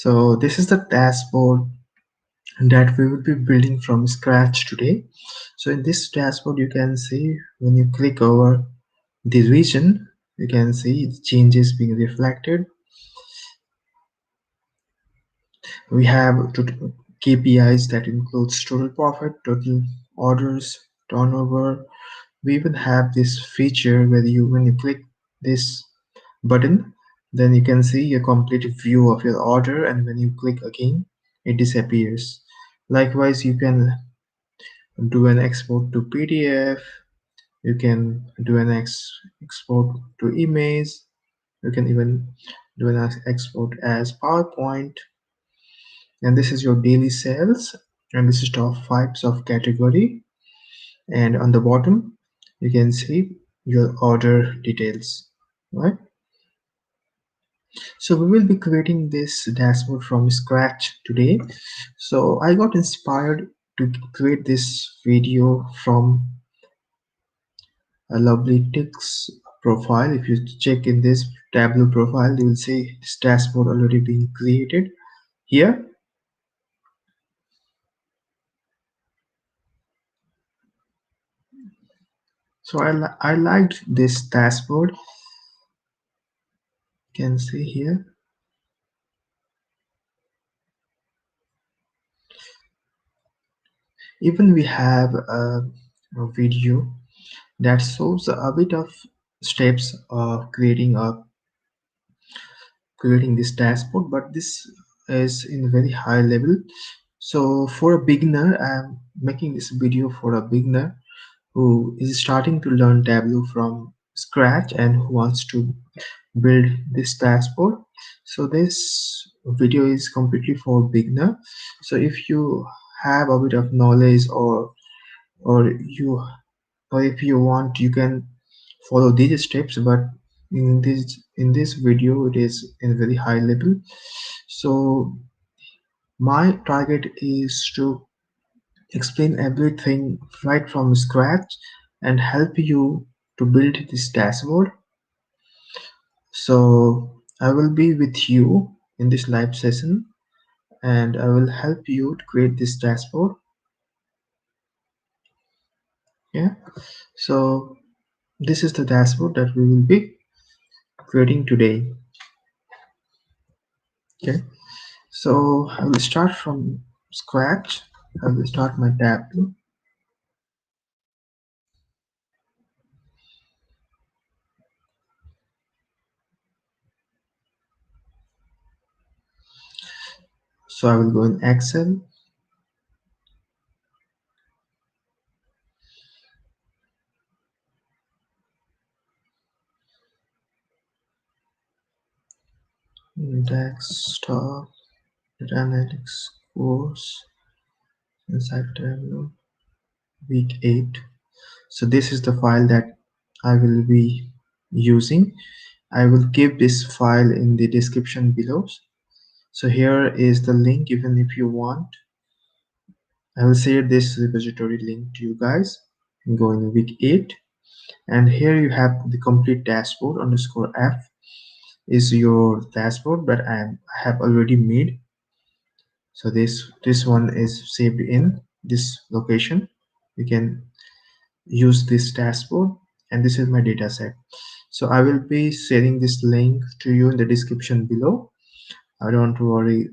So this is the dashboard that we will be building from scratch today. So in this dashboard, you can see when you click over the region, you can see the changes being reflected. We have KPIs that includes total profit, total orders, turnover. We even have this feature where when you click this button, then you can see a complete view of your order, and when you click again, it disappears. Likewise, you can do an export to PDF, you can do an export to image, you can even do an export as PowerPoint. And this is your daily sales, and this is top 5 of category, and on the bottom you can see your order details, right? So we will be creating this dashboard from scratch today. So I got inspired to create this video from a lovely ticks profile. If you check in this Tableau profile, you will see this dashboard already being created here. So I liked this dashboard. You can see here. Even we have a video that shows a bit of steps of creating this dashboard, but this is in very high level. So for a beginner, I'm making this video for a beginner who is starting to learn Tableau from scratch and who wants to build this dashboard. So this video is completely for beginner. So if you have a bit of knowledge, or you or if you want, you can follow these steps, but in this video it is in very high level. So my target is to explain everything right from scratch and help you to build this dashboard. So I will be with you in this live session, and I will help you to create this dashboard. Yeah, so this is the dashboard that we will be creating today. Okay, so I will start from scratch. I will start my Tableau. So I will go in Excel. Desktop, data analytics course, inside Tableau, week 8. So this is the file that I will be using. I will give this file in the description below. So here is the link. Even if you want, I will share this repository link to you guys. And go in week 8, and here you have the complete dashboard. Underscore F is your dashboard, but I have already made. So this one is saved in this location. You can use this dashboard, and this is my data set. So I will be sharing this link to you in the description below. I don't worry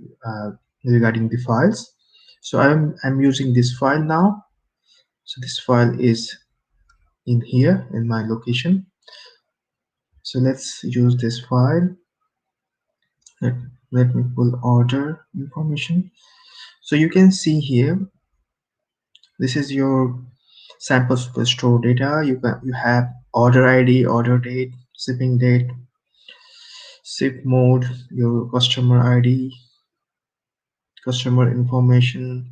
regarding the files. So I'm using this file now. So this file is in here in my location. So let's use this file. let, let me pull order information. So you can see here, this is your sample superstore data. You have order ID, order date, shipping date, ship mode, your customer ID, customer information,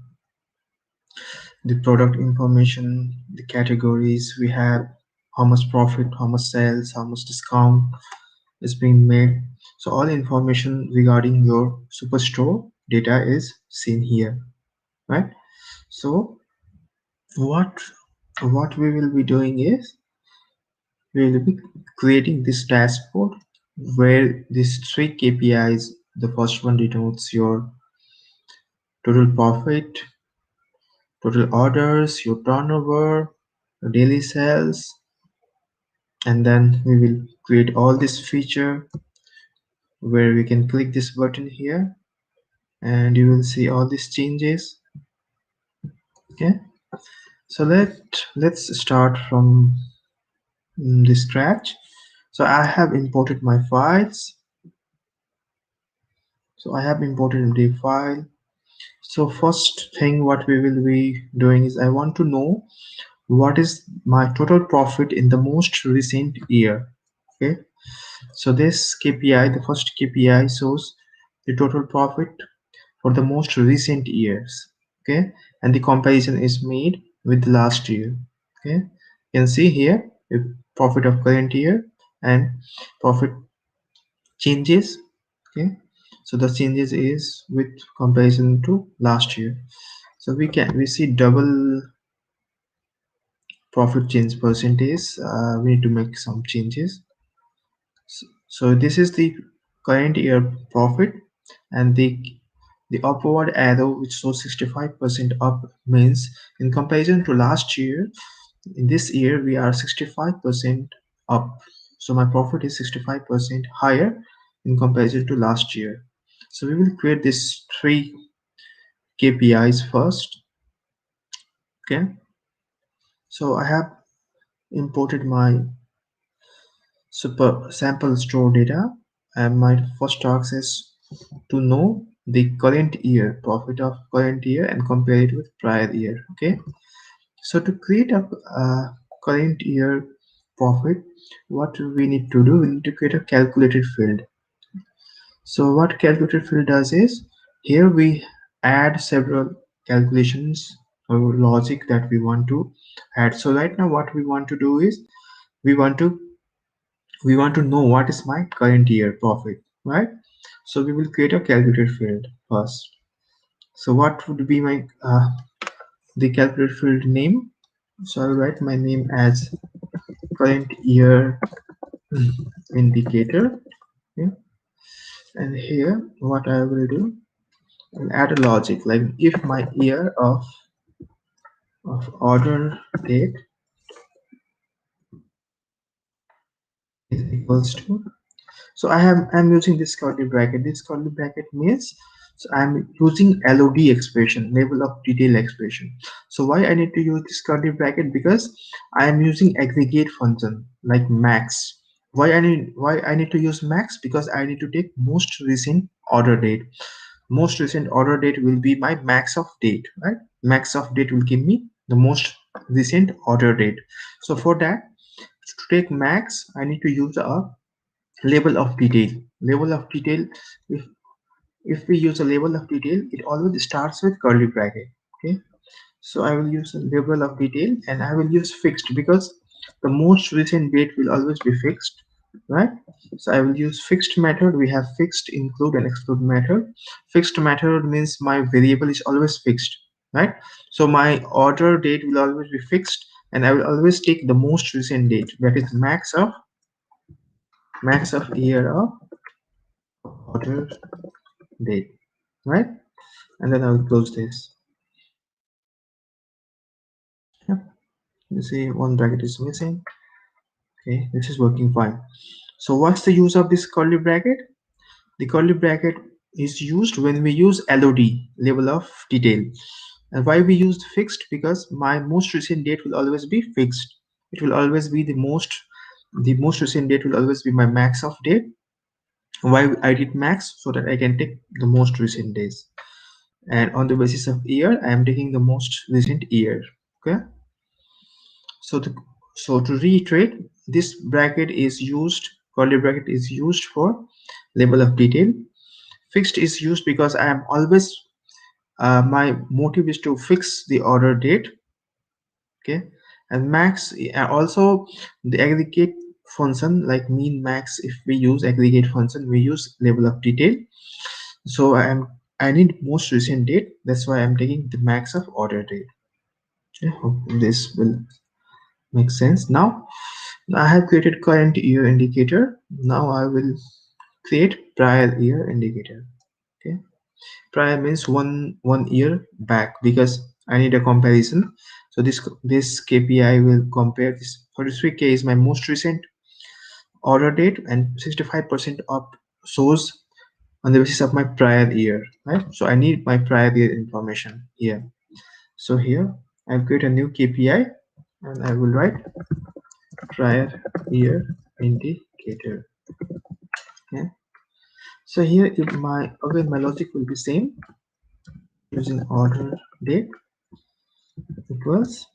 the product information, the categories. We have how much profit, how much sales, how much discount is being made. So all information regarding your superstore data is seen here, right? So what we will be doing is we will be creating this dashboard where these 3 KPIs The first one denotes your total profit, total orders, your turnover, your daily sales, and then we will create all this feature where we can click this button here and you will see all these changes. Okay, so let's start from the scratch. So I have imported my files. So I have imported the file. So first thing what we will be doing is I want to know what is my total profit in the most recent year. Okay, so this KPI, the first KPI shows the total profit for the most recent years. Okay, and the comparison is made with the last year. Okay, you can see here the profit of current year and profit changes. Okay, so the changes is with comparison to last year. So we see double profit change percentage. We need to make some changes. So this is the current year profit, and the upward arrow which shows 65% up means in comparison to last year, in this year we are 65% up. So my profit is 65% higher in comparison to last year. So we will create these three KPIs first. Okay, so I have imported my super sample store data, and my first task is to know the current year profit of current year and compare it with prior year. Okay, so to create a current year profit, what we need to do, we need to create a calculated field. So what calculated field does is, here we add several calculations or logic that we want to add. So right now what we want to do is we want to know what is my current year profit, right? So we will create a calculated field first. So what would be my the calculated field name? So I'll write my name as current year indicator. Okay. And here what I will do, I'll add a logic like if my year of order date is equals to, so I'm using this curly bracket. This curly bracket means, so I'm using LOD expression, level of detail expression. So why I need to use this curly bracket? Because I am using aggregate function like max. Why I need to use max? Because I need to take most recent order date. Most recent order date will be my max of date, right? Max of date will give me the most recent order date. So for that, to take max, I need to use a label of detail. Label of detail, if we use a label of detail, it always starts with curly bracket. Okay, so I will use a label of detail and I will use fixed because the most recent date will always be fixed, right? So I will use fixed method. We have fixed include and exclude method. Fixed method means my variable is always fixed, right? So my order date will always be fixed and I will always take the most recent date, that is max of year of order date, right? And then I will close this. Yep. You see one bracket is missing. Okay, this is working fine. So what's the use of this curly bracket? The curly bracket is used when we use LOD, level of detail. And why we used fixed? Because my most recent date will always be fixed. It will always be the most recent date will always be my max of date. Why I did max? So that I can take the most recent days. And on the basis of year, I am taking the most recent year. Okay, so to reiterate, this bracket is used, curly bracket is used for level of detail. Fixed is used because I am always my motive is to fix the order date. Okay, and max also the aggregate function like min max. If we use aggregate function, we use level of detail. So I need most recent date, that's why I'm taking the max of order date. Okay, hope this will make sense. Now I have created current year indicator. Now I will create prior year indicator. Okay, prior means one year back, because I need a comparison. So this KPI will compare this 33K is my most recent order date, and 65% up shows on the basis of my prior year, right? So I need my prior year information here. So here I'll create a new KPI and I will write prior year indicator. Okay. So here, if my logic will be same, using order date equals,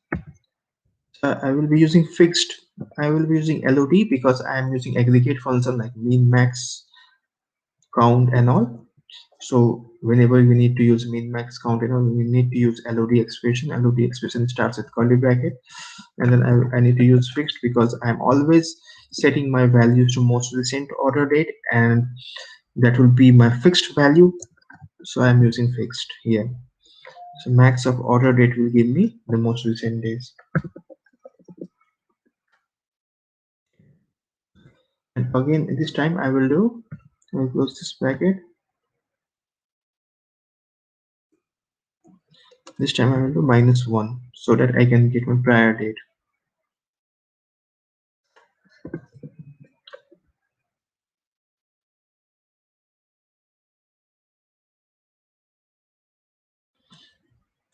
I will be using fixed. I will be using LOD because I am using aggregate function like min, max, count, and all. So whenever we need to use min, max, count, and all, we need to use LOD expression. LOD expression starts with curly bracket, and then I need to use fixed because I'm always setting my values to most recent order date, and that will be my fixed value. So I'm using fixed here. So max of order date will give me the most recent days. And again, this time I will close this bracket. This time I will do -1 so that I can get my prior date.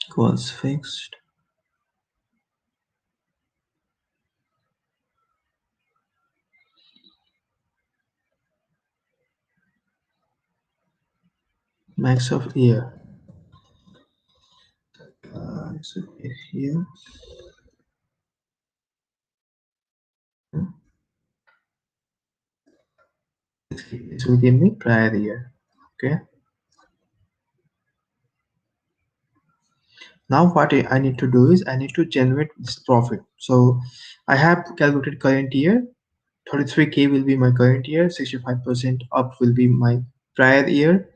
Equals fixed. Max of year. So here. This will give me prior year. Okay. Now what I need to do is I need to generate this profit. So I have calculated current year. 33K will be my current year. 65% up will be my prior year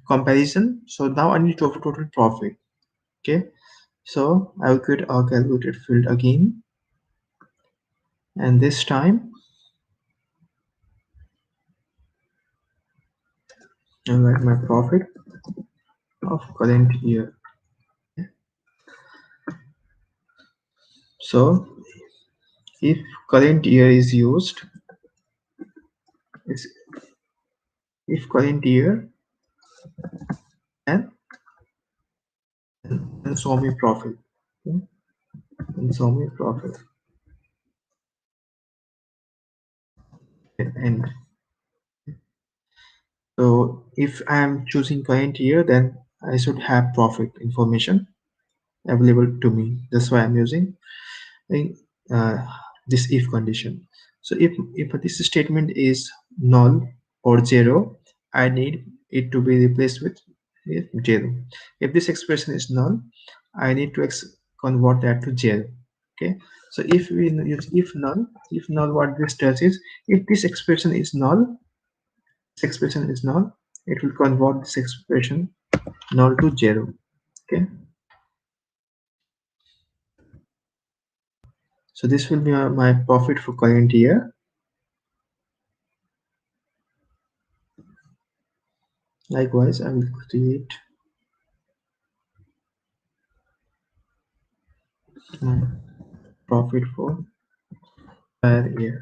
comparison. So now I need total profit. Okay. So I will create a calculated field again, and this time I'll write my profit of current year. So if current year is used, it's if current year, and show me profit. Okay? And show me profit. And so if I am choosing current year, then I should have profit information available to me. That's why I'm using uh, this if condition. So if this statement is null or zero, I need it to be replaced with zero. If this expression is null, I need to convert that to zero. Okay. So if we use if null, what this does is, if this expression is null, it will convert this expression null to zero. Okay. So this will be my profit for current year. Likewise, I will create my profit for prior year.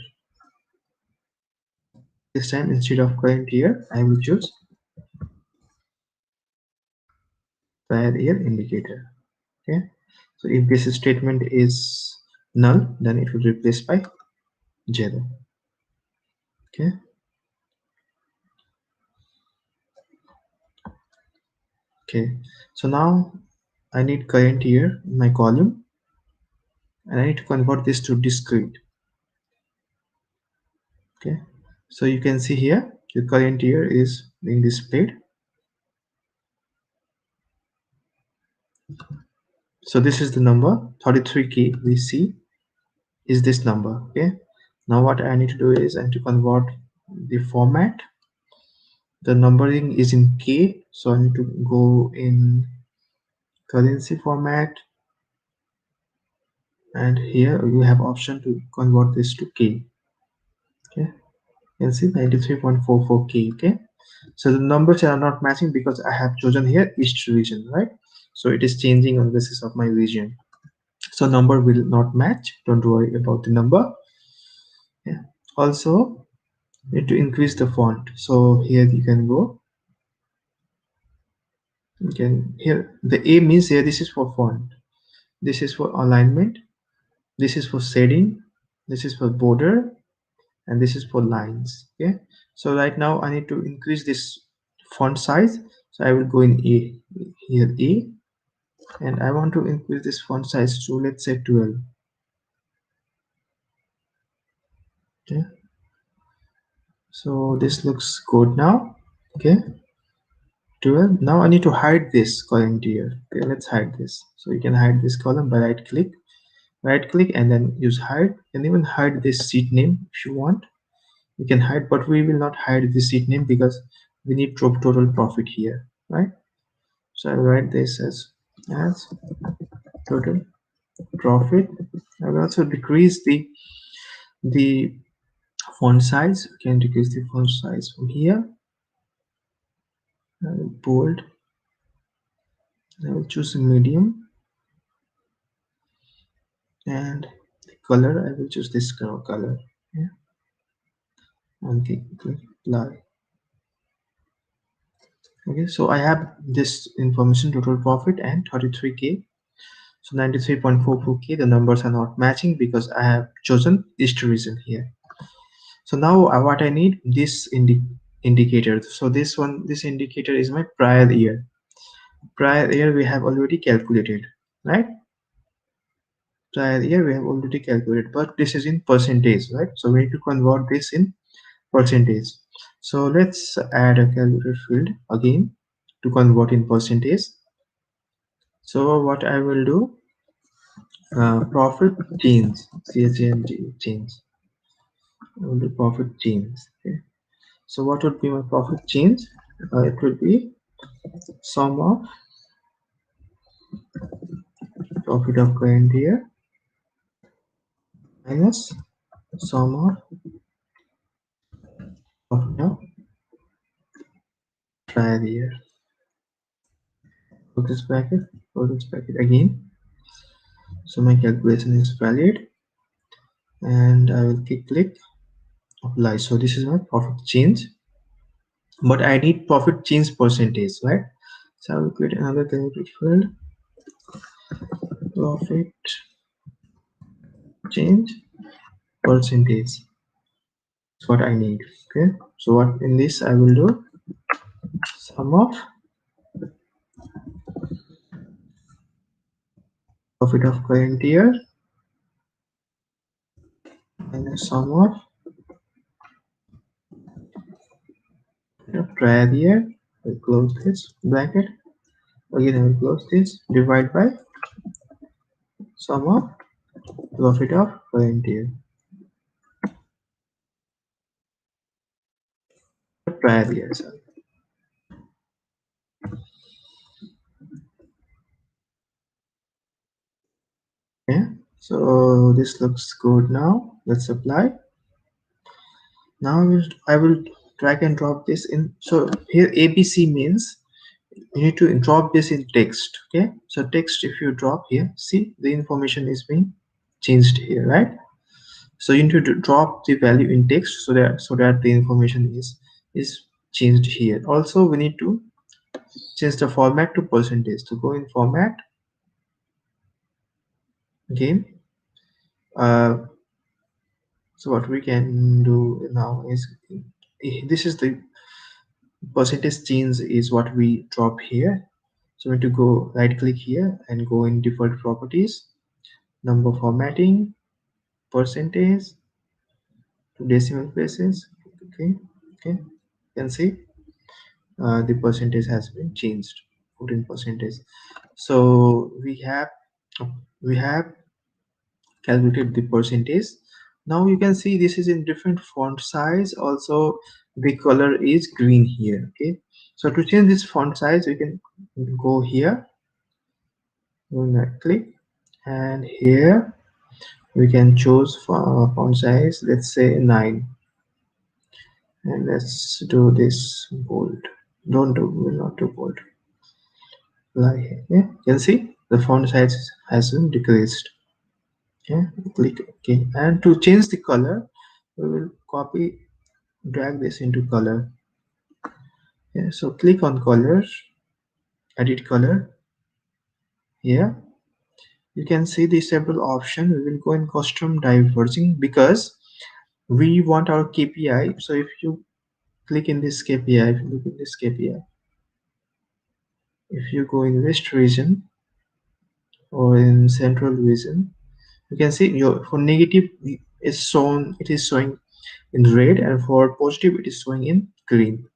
This time, instead of current year, I will choose prior year indicator. Okay. So if this statement is null, then it will replace by zero. Okay. Okay. So now I need current year in my column, and I need to convert this to discrete. Okay. So you can see here the current year is being displayed. So this is the number 33K we see is this number. Okay. Now what I need to do is I need to convert the format. The numbering is in K, so I need to go in currency format, and here you have option to convert this to K. Okay, you can see 93.44K. Okay, So the numbers are not matching because I have chosen here east region, right? So it is changing on the basis of my region. So number will not match. Don't worry about the number. Yeah. Also need to increase the font. So here you can go. You can here the A means here this is for font. This is for alignment. This is for shading. This is for border, and this is for lines. Okay. So right now I need to increase this font size. So I will go in A, here A, and I want to increase this font size to, let's say, 12. Okay. So this looks good now. Okay. 12. Now I need to hide this column here. Okay, let's hide this. So you can hide this column by right click and then use hide. You can even hide this sheet name if you want. You can hide, but we will not hide the sheet name because we need total profit here, right? So I will write this as total profit. I will also decrease the font size. We can decrease the font size from here. I will bold. I will choose a medium, and the color I will choose this color. Yeah. And click apply. Okay, so I have this information, total profit and 33k. So 93.44k, the numbers are not matching because I have chosen east region here. So now what I need, this indicator. So this indicator is my prior year. Prior year we have already calculated, right? Prior year we have already calculated, but this is in percentage, right? So we need to convert this in percentage. So let's add a calculator field again to convert in percentage. So what I will do, profit change, change. I will do profit change. Okay. So what would be my profit change? It would be sum of profit of current year minus sum of profit of prior year. Close this bracket again. So my calculation is valid, and I will click apply. So this is my profit change, but I need profit change percentage, right? So I will create another calculator field, profit change percentage. That's what I need. Okay, so what in this I will do, sum of profit of current year minus sum of prior year. I will close this bracket again. I will close this, divide by sum of profit of current year prior year. Sorry. Yeah, so this looks good now. Let's apply. Now I will drag and drop this in. So here ABC means you need to drop this in text. Okay, so text, if you drop here, see the information is being changed here, right? So you need to drop the value in text so that the information is changed here. Also we need to change the format to percentage. To go in format again, so what we can do now is, this is the percentage change is what we drop here. So we need to go right click here and go in default properties, number formatting, percentage to decimal places. Okay, you can see the percentage has been changed, 14 percentage. So we have calculated the percentage. Now you can see this is in different font size. Also the color is green here. Okay, so to change this font size, we can go here, click, and here we can choose font size, let's say 9. and let's do this bold. Will not do bold. Apply here. Yeah, you can see the font size has been decreased. Yeah, click OK. And to change the color, we will copy, drag this into color. Yeah, so click on color, edit color. Here you can see the several options. We will go in custom diverging because we want our KPI. So if you click in this KPI, if you look at this KPI, if you go in west region or in central region, you can see your for negative is shown, it is showing in red, and for positive it is showing in green.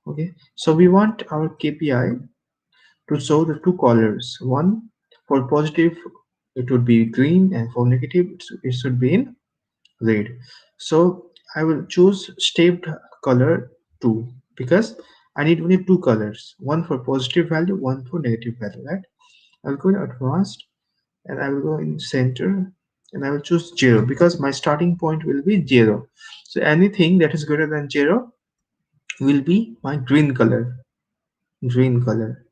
Okay, so we want our KPI to show the two colors. One for positive it would be green, and for negative it should be in red. So I will choose stepped color 2 because I need only two colors, one for positive value, one for negative value, right? I'll go in advanced and I will go in center and I will choose 0 because my starting point will be 0. So anything that is greater than 0 will be my green color. Green color.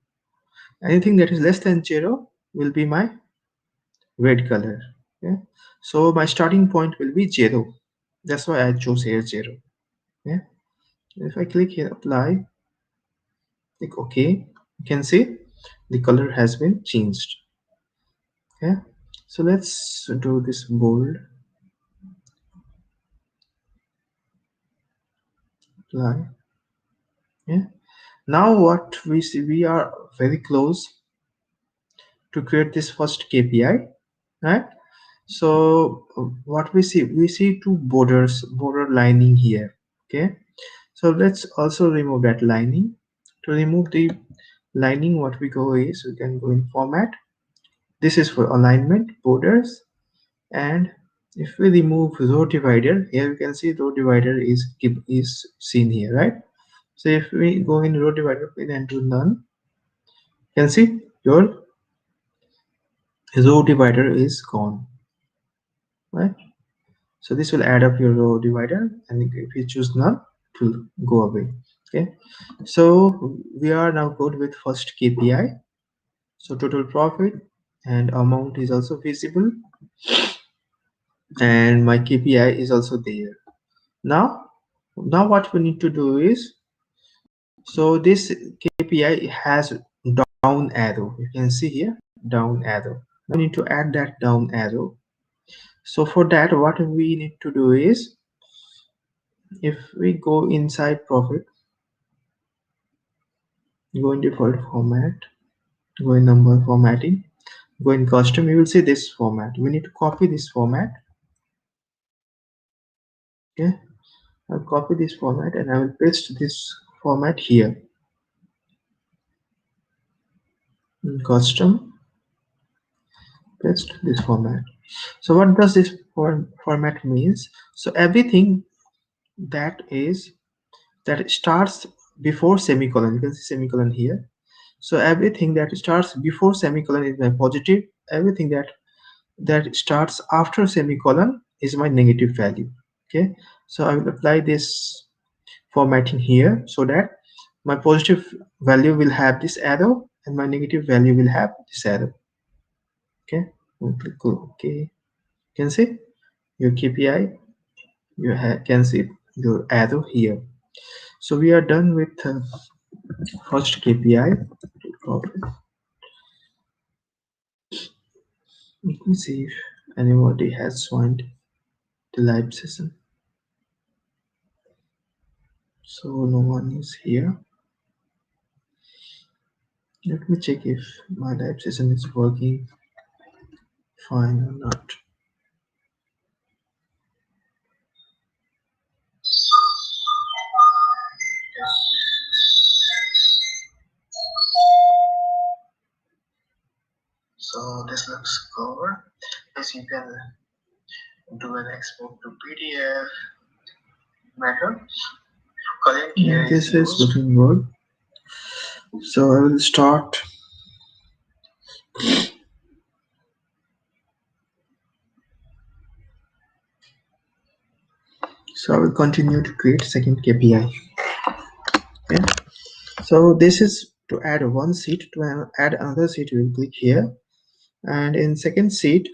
Anything that is less than 0 will be my red color. Yeah. So my starting point will be 0. That's why I chose here 0. Yeah. If I click here apply, click OK, you can see the color has been changed. Yeah. So let's do this bold. Apply. Yeah. Now what we see, we are very close to create this first KPI, right? So what we see two border lining here. Okay, so let's also remove that lining. To remove the lining, what we go is we can go in format. This is for alignment borders, and if we remove row divider, here you can see row divider is seen here, right? So if we go in row divider pane and do none, you can see your row divider is gone, right? So this will add up your row divider, and if you choose none, it will go away. Okay, so we are now good with first KPI. So total profit and amount is also visible, and my KPI is also there. Now what we need to do is, so this KPI has down arrow. You can see here down arrow. Now we need to add that down arrow. So for that, what we need to do is, if we go inside profit, go in default format, go in number formatting, go in custom, you will see this format. We need to copy this format. Okay, I'll copy this format and I will paste this format here in custom, paste this format. So what does this format means? So everything that starts before semicolon, you can see semicolon here. So everything that starts before semicolon is my positive, everything that starts after semicolon is my negative value. Okay, so I will apply this formatting here so that my positive value will have this arrow and my negative value will have this arrow. Okay, we'll click OK. You can see your KPI, you can see your arrow here. So we are done with first KPI. Let me see if anybody has joined the live session. So no one is here. Let me check if my live session is working fine or not. So this looks covered. Yes, you can do an export to PDF method. Currently, this is looking good. So I will start. So I will continue to create second KPI. Okay. So this is to add one sheet. To add another sheet, we will click here, and in second sheet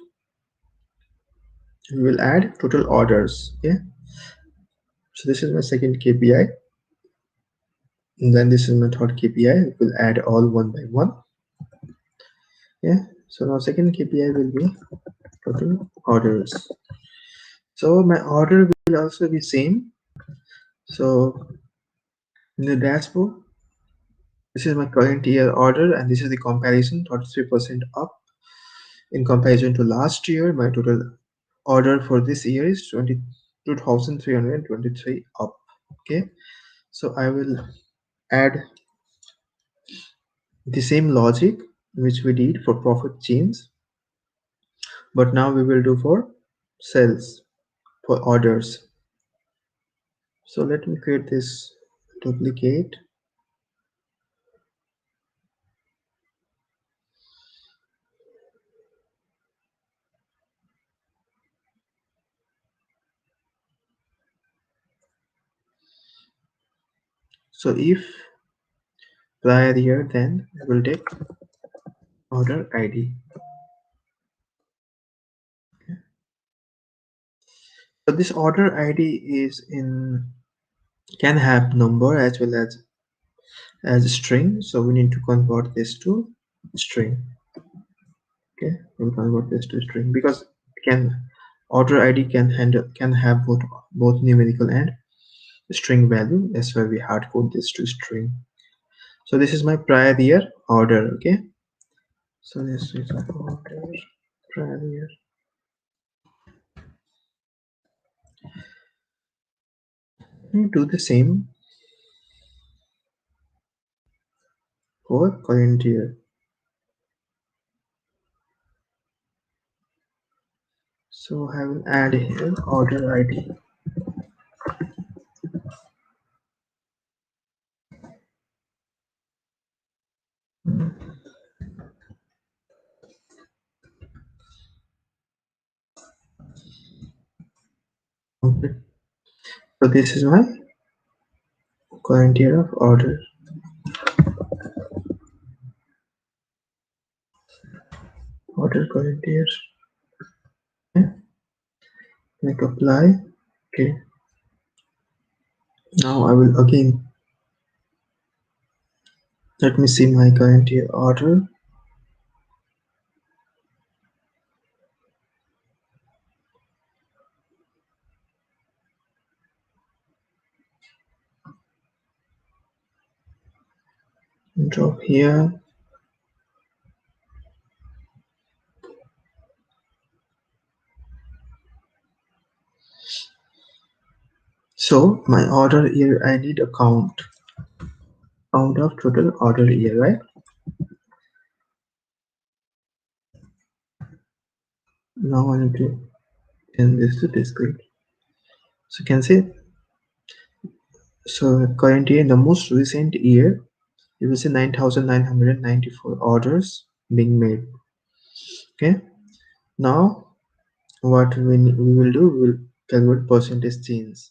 we will add total orders. Okay. So this is my second KPI. And then this is my third KPI. We will add all one by one. Yeah. So now second KPI will be total orders. So my order will also be same. So in the dashboard, this is my current year order, and this is the comparison, 33% up in comparison to last year. My total order for this year is 22,323 up. Okay. So I will add the same logic which we did for profit chains, but now we will do for sales, for orders. So let me create this duplicate. So if prior year, then I will take order ID. So this order ID is in, can have number as well as string. So we need to convert this to string. Okay, we'll convert this to string because can order ID can have both numerical and string value. That's why we hard code this to string. So this is my prior year order. Okay, so this is order prior year. We do the same for current year. So I will add here order ID. Okay. So this is my current year of order. Order current year. Okay. Click apply. Okay. Now I will again, let me see my current year order. Drop here. So my order year, I need a count of total order year, right? Now I need to change this to discrete. So you can see, so current year, in the most recent year, you will see 9,994 orders being made. Okay. Now what we will do, we will calculate percentage change.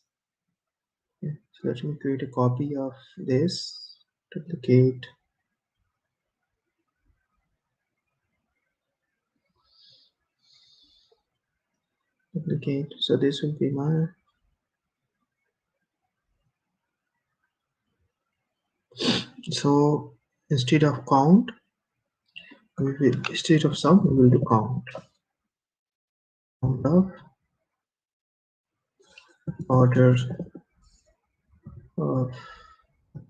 Okay. So let me create a copy of this, duplicate. So this will be my, so instead of count, instead of sum, we will do count of orders of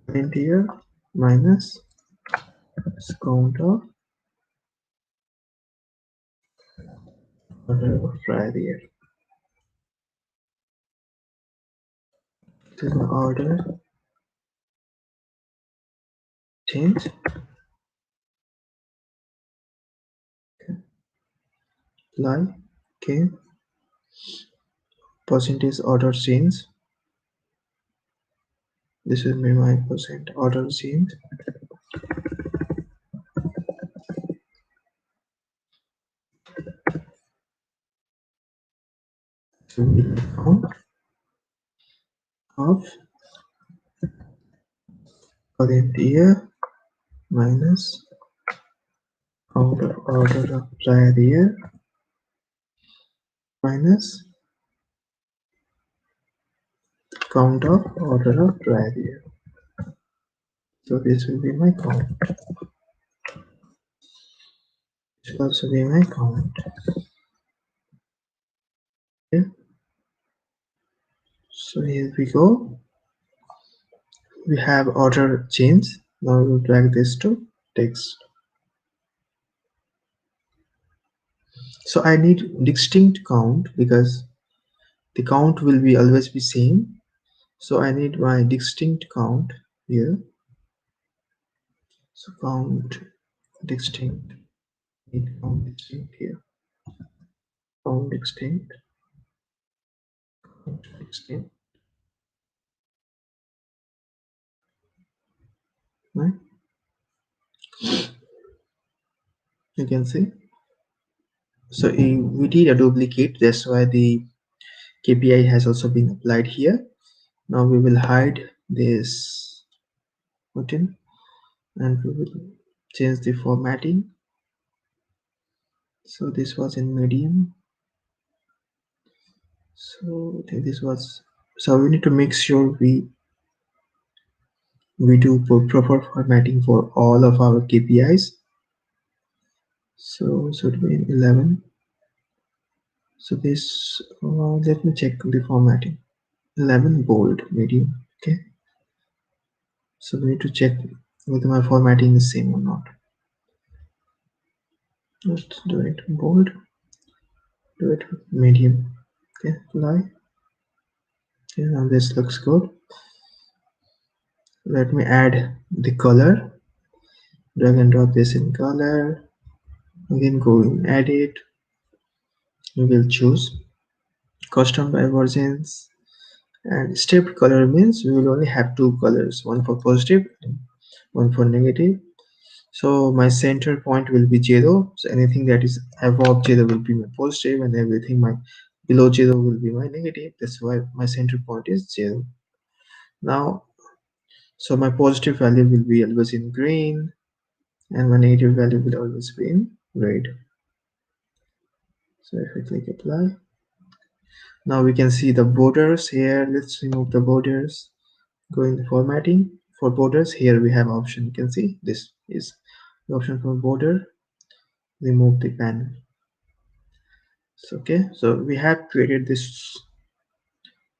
current year minus count of order of prior year. This is my order change. Apply. Okay. Percentage order change. This is my percent order change. So we count. of current year minus count of order of prior year minus count of order of prior year. So this will be my count. This will also be my count. Okay. So here we go. We have order change. Now we'll drag this to text. So I need distinct count because the count will be always be same. So I need my distinct count here. So count distinct. Need count distinct here. Count distinct. Count distinct. Right? You can see. So we did a duplicate. That's why the KPI has also been applied here. Now we will hide this button and we will change the formatting. So this was in medium. So I think this was, so we need to make sure we do proper formatting for all of our KPIs. So should be in 11. So this let me check the formatting. 11 bold medium. Okay, so we need to check whether my formatting is same or not. Let's do it bold, do it medium. Okay, apply. Okay, now this looks good. Let me add the color. Drag and drop this in color. Again, go in edit. We will choose custom divergence, and stepped color means we will only have two colors, one for positive and one for negative. So my center point will be 0. So anything that is above 0 will be my positive, and everything my below 0 will be my negative. That's why my center point is 0. Now, so my positive value will be always in green, and my negative value will always be in red. So if I click apply, now we can see the borders here. Let's remove the borders. Go in the formatting. For borders, here we have option. You can see this is the option for border. Remove the panel. So okay, so we have created this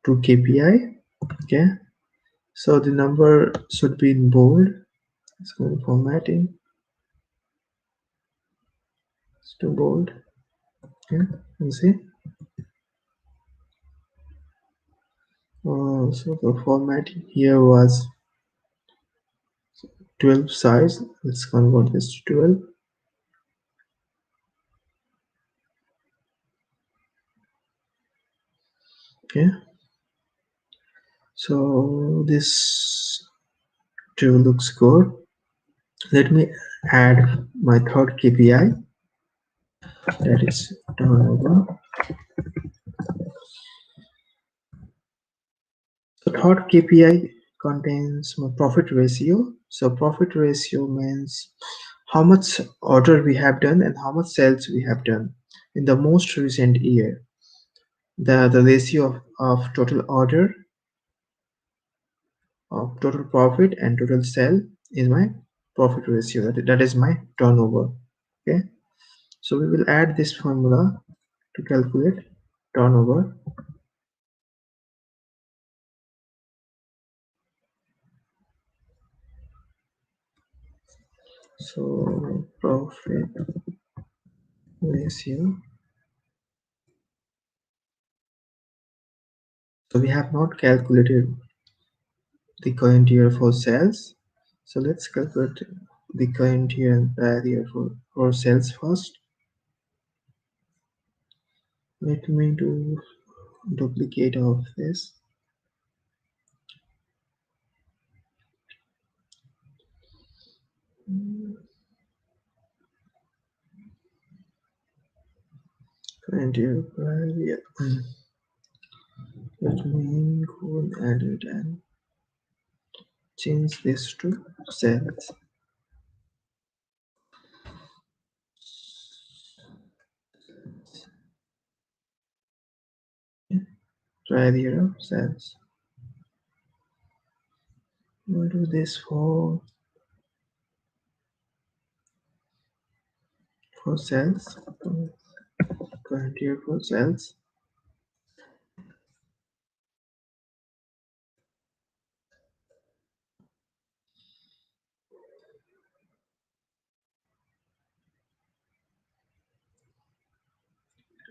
to KPI. Okay, so the number should be in bold. Let's go in formatting. It's too bold. Okay, you see. So the formatting here was 12 size. Let's convert this to 12. Okay, so this too looks good. Let me add my third KPI, that is turnover. So third KPI contains my profit ratio. So profit ratio means how much order we have done and how much sales we have done in the most recent year. The ratio of total order, of total profit and total sale is my profit ratio. That is my turnover. Okay, so we will add this formula to calculate turnover. So profit ratio. So we have not calculated the current year for sales. So let's calculate the current year and prior year for sales first. Let me do duplicate of this. Current year, prior year. Let me go and add it and change this to sales. Try the arrow sales. We'll do this for sales. Current year for sales.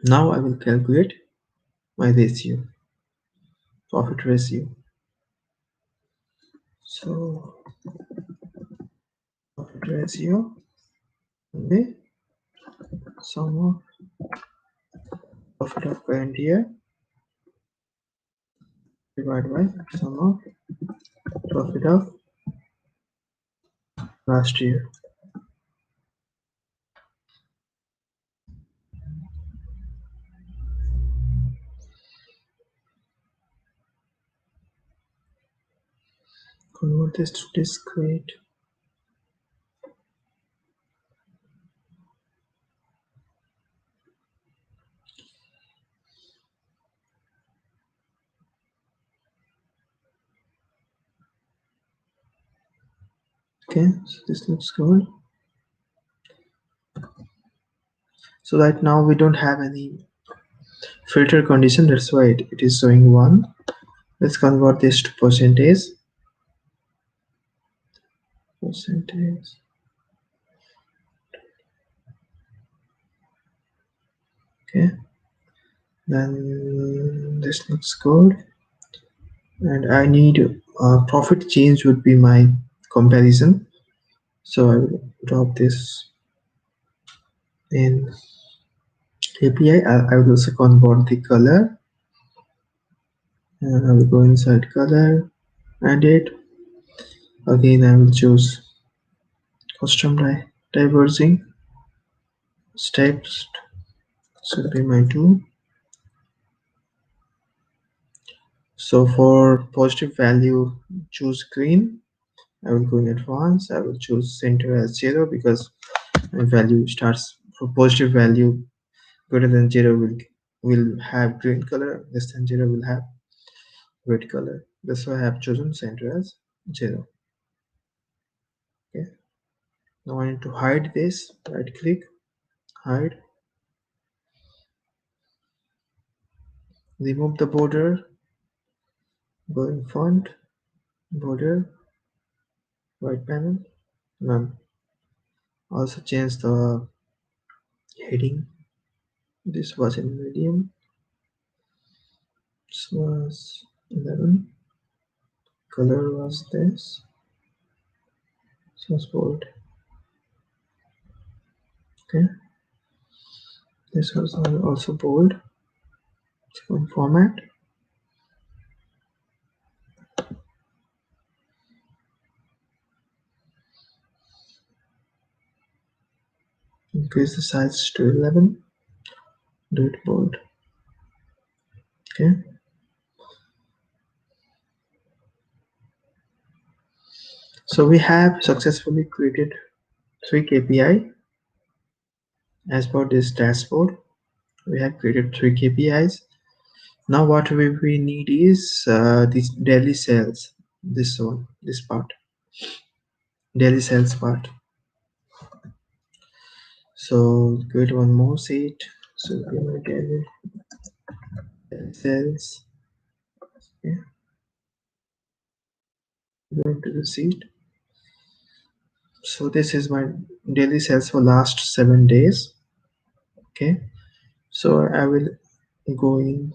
Now I will calculate my ratio, profit ratio. So profit ratio will be sum of profit of current year divided by sum of profit of last year. Convert this to discrete. Okay, so this looks good. So right now we don't have any filter condition, that's why it is showing 1. Let's convert this to percentage. Okay, then this looks good, and I need profit change would be my comparison, so I will drop this in KPI. I will also convert the color, and I will go inside color, edit. Again I will choose custom diverging steps, should be my 2. So for positive value, choose green. I will go in advance. I will choose center as 0 because my value starts for positive value greater than 0 will have green color, less than 0 will have red color. That's why I have chosen center as 0. Okay. Now I need to hide this. Right click, hide. Remove the border. Go in font, border, right panel, none. Also change the heading. This was in medium. This was 11. Color was this. This was bold. Okay. This was also bold. From format. Increase the size to 11. Do it bold. Okay. So we have successfully created 3 KPI as per this dashboard. We have created 3 KPIs. Now what we need is this daily sales. This one, this part, daily sales part. So create one more sheet. So we will daily sales. Okay. Go into the sheet. So this is my daily sales for last 7 days. Okay, so I will go in.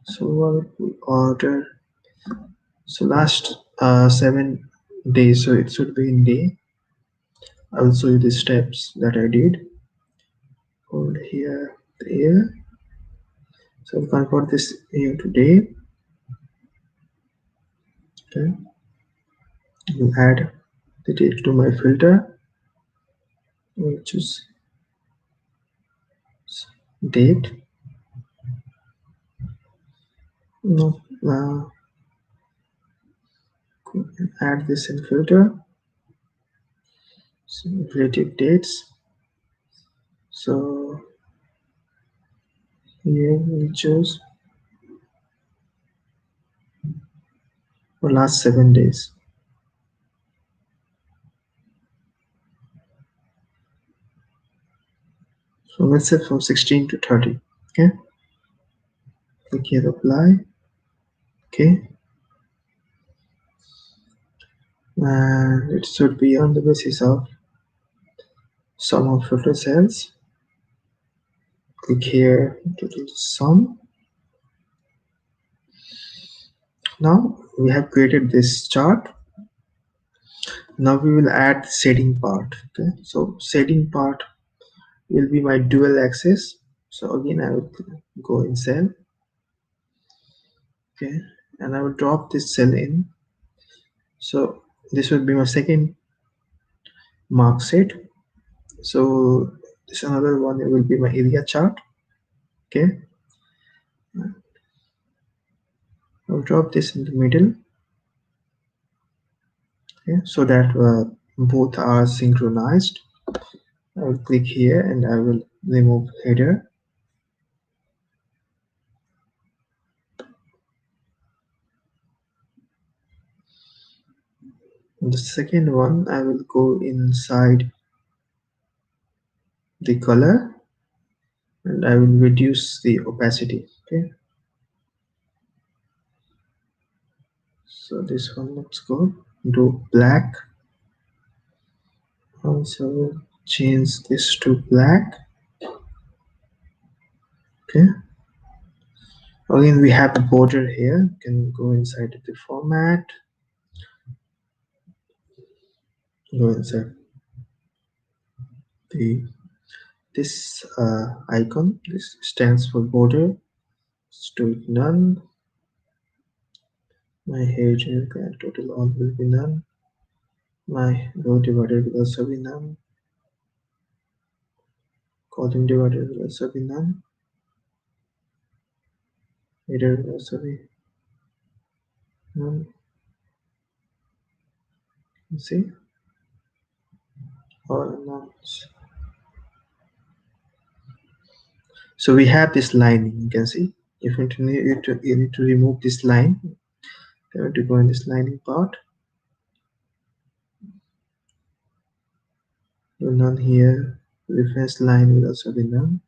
So I will order. So last 7 days, so it should be in day. I will show you the steps that I did. Hold here, here. So I'll convert this here to day. Okay, we'll add the date to my filter. We'll choose date. No, add this in filter. So relative dates. So here we choose for last 7 days. So let's say from 16 to 30. Okay. Click here apply. Okay. And it should be on the basis of sum of total sales. Click here total sum. Now we have created this chart. Now we will add shading part. Okay, so shading part will be my dual axis. So again I will go in cell. Okay, and I will drop this cell in. So this will be my second mark set. So this another one, it will be my area chart. Okay, I'll drop this in the middle. Okay, so that both are synchronized. I will click here and I will remove header. The second one, I will go inside the color and I will reduce the opacity. Okay, so this one looks good. Do black. Also change this to black. Okay, again we have a border here. You can go inside the format, go inside the this icon. This stands for border. To none. My header total all will be none. My row divider will also be none. Column divider will also be none. Header will also be none. You see, all none. So we have this line. You can see. If you need to remove this line, you have to go in this lining part. Do none here. Reference line will also be none.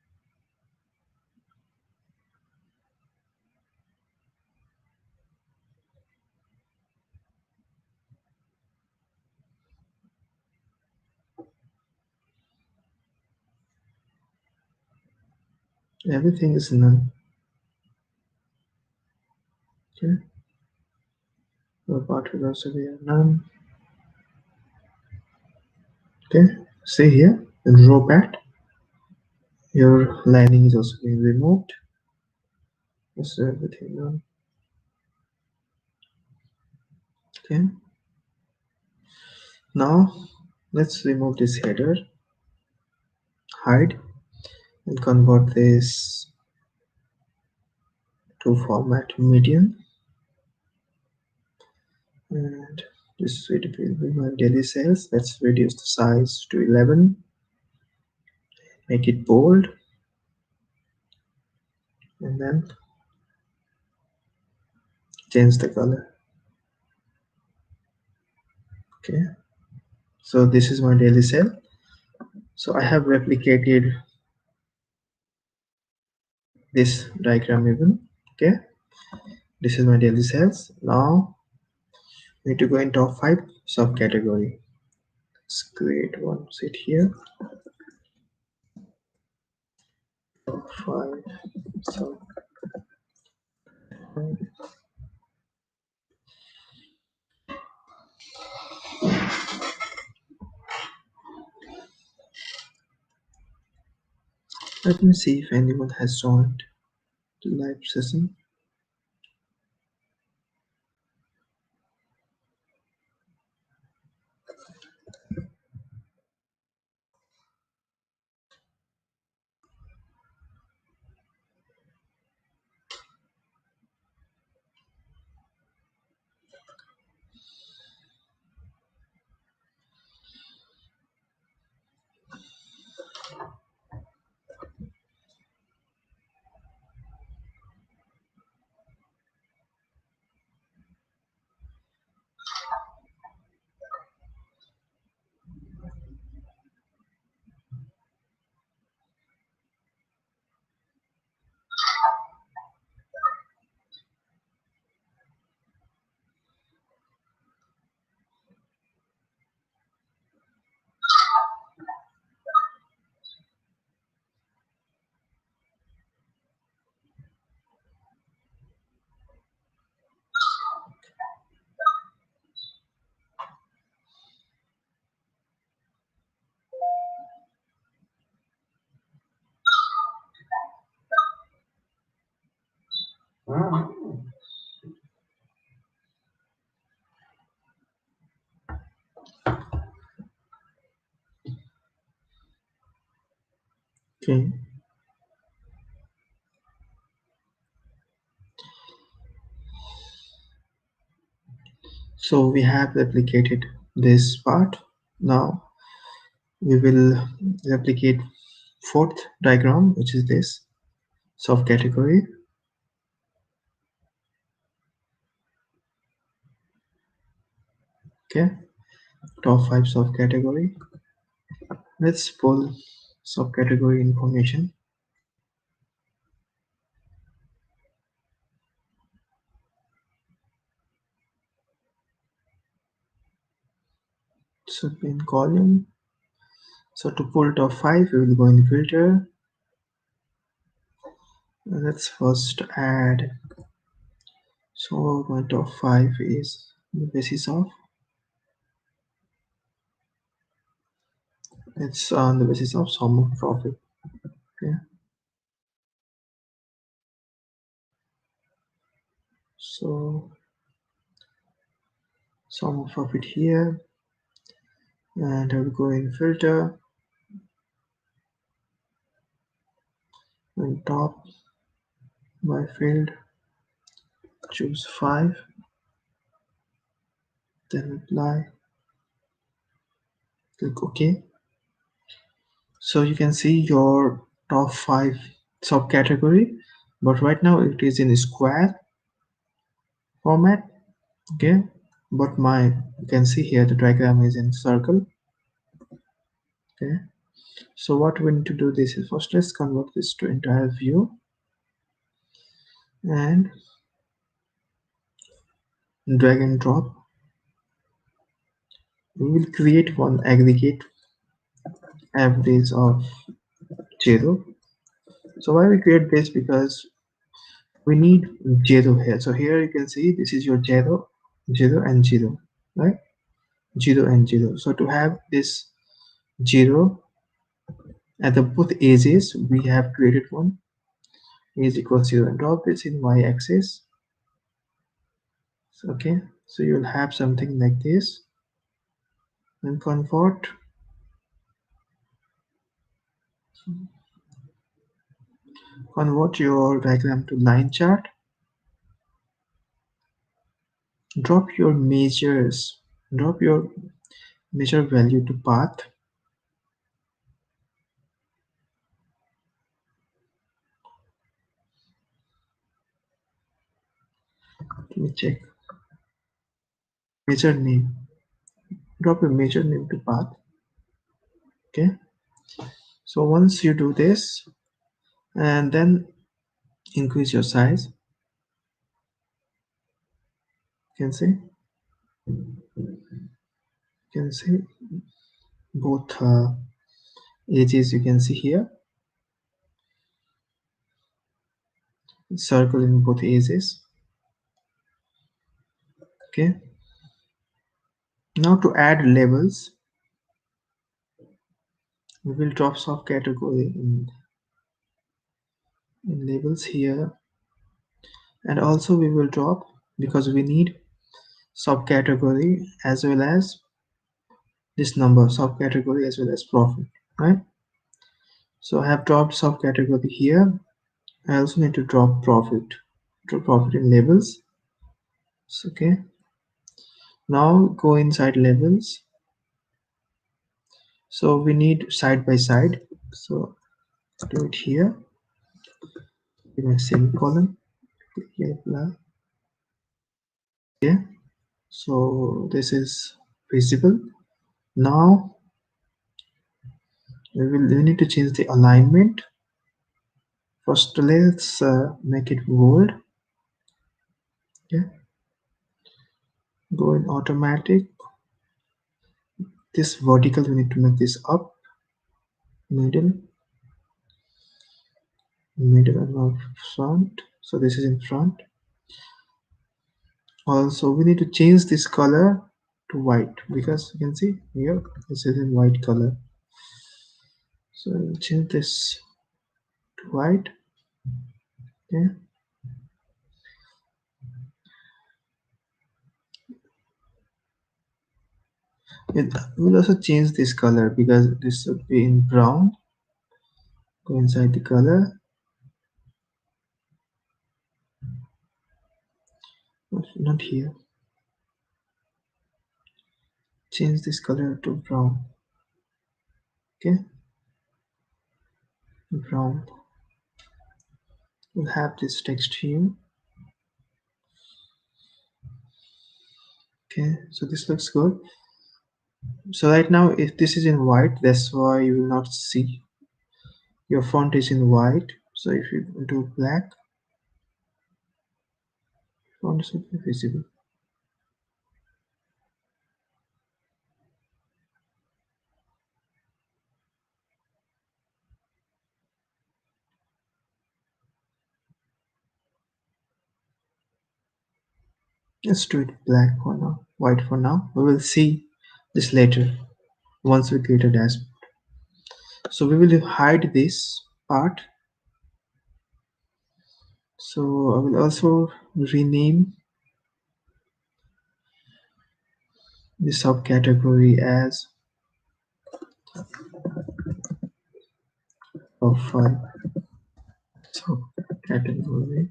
Everything is none. Okay. The part will also be a none. Okay. See here in row pat, your lining is also being removed. So everything none. Okay. Now let's remove this header, hide, and convert this to format median. And this will be my daily sales. Let's reduce the size to 11. Make it bold. And then change the color. Okay. So this is my daily sale. So I have replicated this diagram even. Okay. This is my daily sales. Now we need to go in top 5 subcategory. Let's create one sheet here. Top 5 sub. Let me see if anyone has joined the live session. Okay, so we have replicated this part. Now we will replicate fourth diagram, which is this subcategory. Okay, top 5 subcategory. Let's pull subcategory information. So in column. So to pull top 5, we will go in filter. Let's first add. So my top 5 is the basis of. It's on the basis of sum of profit. Okay. So sum of profit here, and I will go in filter and top by field, choose 5, then apply, click OK. So you can see your top 5 subcategory, but right now it is in square format. Okay, but you can see here the diagram is in circle. Okay, so what we need to do this is first let's convert this to entire view and drag and drop. We will create one aggregate average of 0. So why we create this? Because we need 0 here. So here you can see this is your 0, 0 and 0, right? 0 and 0. So to have this 0 at the both edges, we have created one is equals 0 and drop this in y-axis. Okay, so you'll have something like this, and convert your diagram to line chart. Drop your measure value to path. Let me check. Measure name. Drop your measure name to path. Okay, so once you do this and then increase your size, you can see both edges. You can see here circle in both edges. Okay, now to add labels, we will drop subcategory in labels here, and also we will drop, because we need subcategory as well as this number, subcategory as well as profit, right? So I have dropped subcategory here. I also need to drop profit in labels. So, okay, now go inside labels. So we need side by side, so do it here, give a semicolon, click here, apply. Okay, so this is visible. Now we need to change the alignment. First let's make it bold. Okay, go in automatic. This vertical we need to make this up, middle and now front. So this is in front. Also we need to change this color to white, because you can see here this is in white color. So I'll change this to white. Okay, It will also change this color because this should be in brown. Go inside the color, not here. Change this color to brown. Okay, brown. We'll have this text here. Okay, so this looks good. So right now, if this is in white, that's why you will not see. Your font is in white. So if you do black, font should be visible. Let's do it black for now, white for now. We will see this later once we create a dashboard. So we will hide this part. So I will also rename the subcategory as profile subcategory.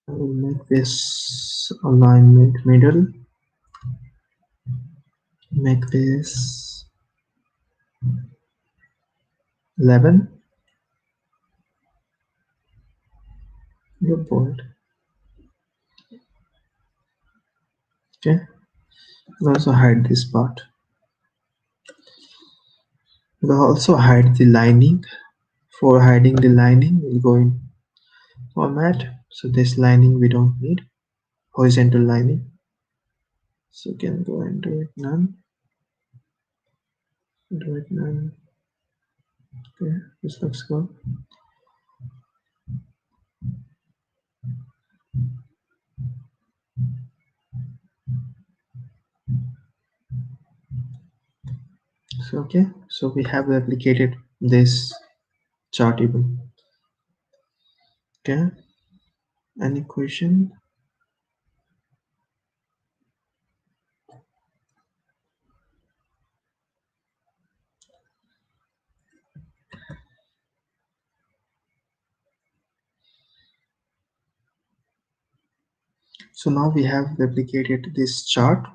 I will make this alignment middle. Make this 11. You're bold. Okay. We'll also hide this part. We'll also hide the lining. For hiding the lining, we'll go in format. So this lining we don't need. Horizontal lining. So you can go and do it none. Do it none. Okay, this looks good. So okay, so we have replicated this chart even. Okay, any question? So now we have replicated this chart.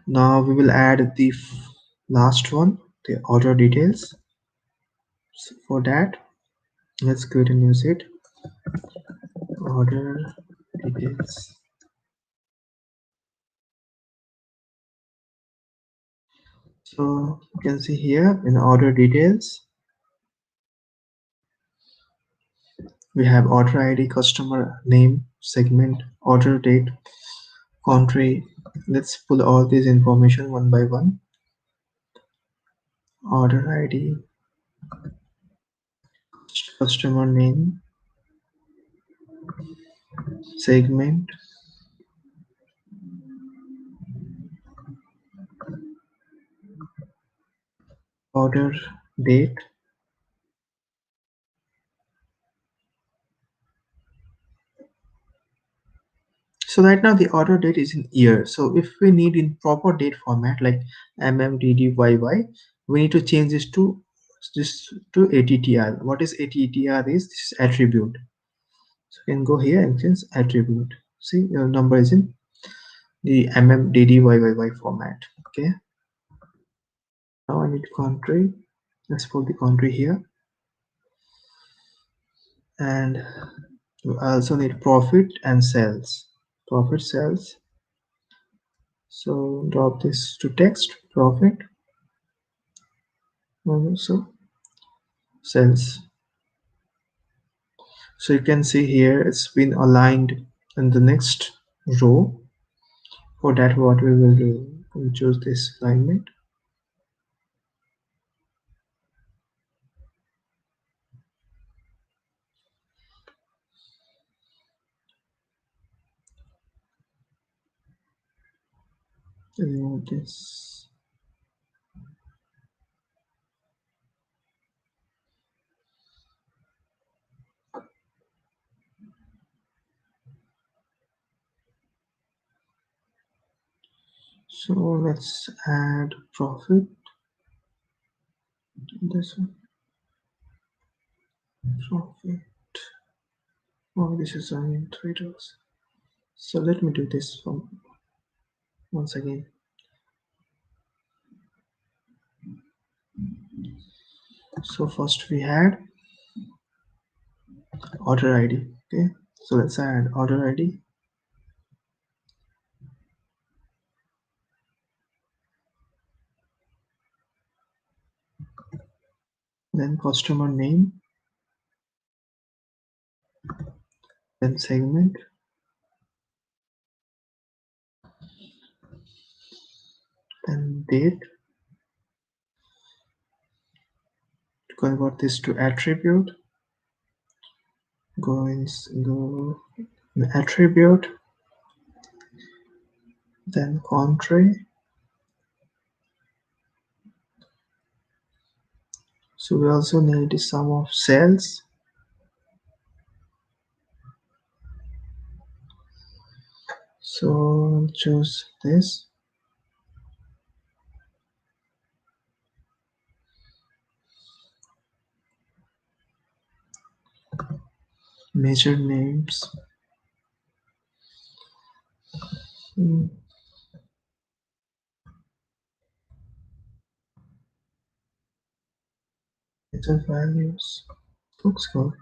Now we will add the last one, the order details. So for that, let's create a new sheet. Order details. So you can see here in order details, we have order ID, customer name, segment, order date, country. Let's pull all these information one by one. Order ID, customer name, segment, order date. So right now the order date is in year. So if we need in proper date format like MMDDYY, we need to change this to ATTR. What is ATTR is this is attribute. So you can go here and change attribute. See your number is in the MMDDYY format. Okay. Now I need country. Let's put the country here. And I also need profit and sales. Profit sales. So drop this to text profit. So sales. So you can see here it's been aligned in the next row. For that, what we will do, we'll choose this alignment. Remove this. So let's add profit. This one, profit. Oh, this is only $3. So let me do this from once again. So first we had order ID. Okay, so let's add order ID. Then customer name, then segment, then date. To convert this to attribute, go in attribute, then country. So we also need the sum of sales. So choose this. Major names. Hmm, major values. Looks good.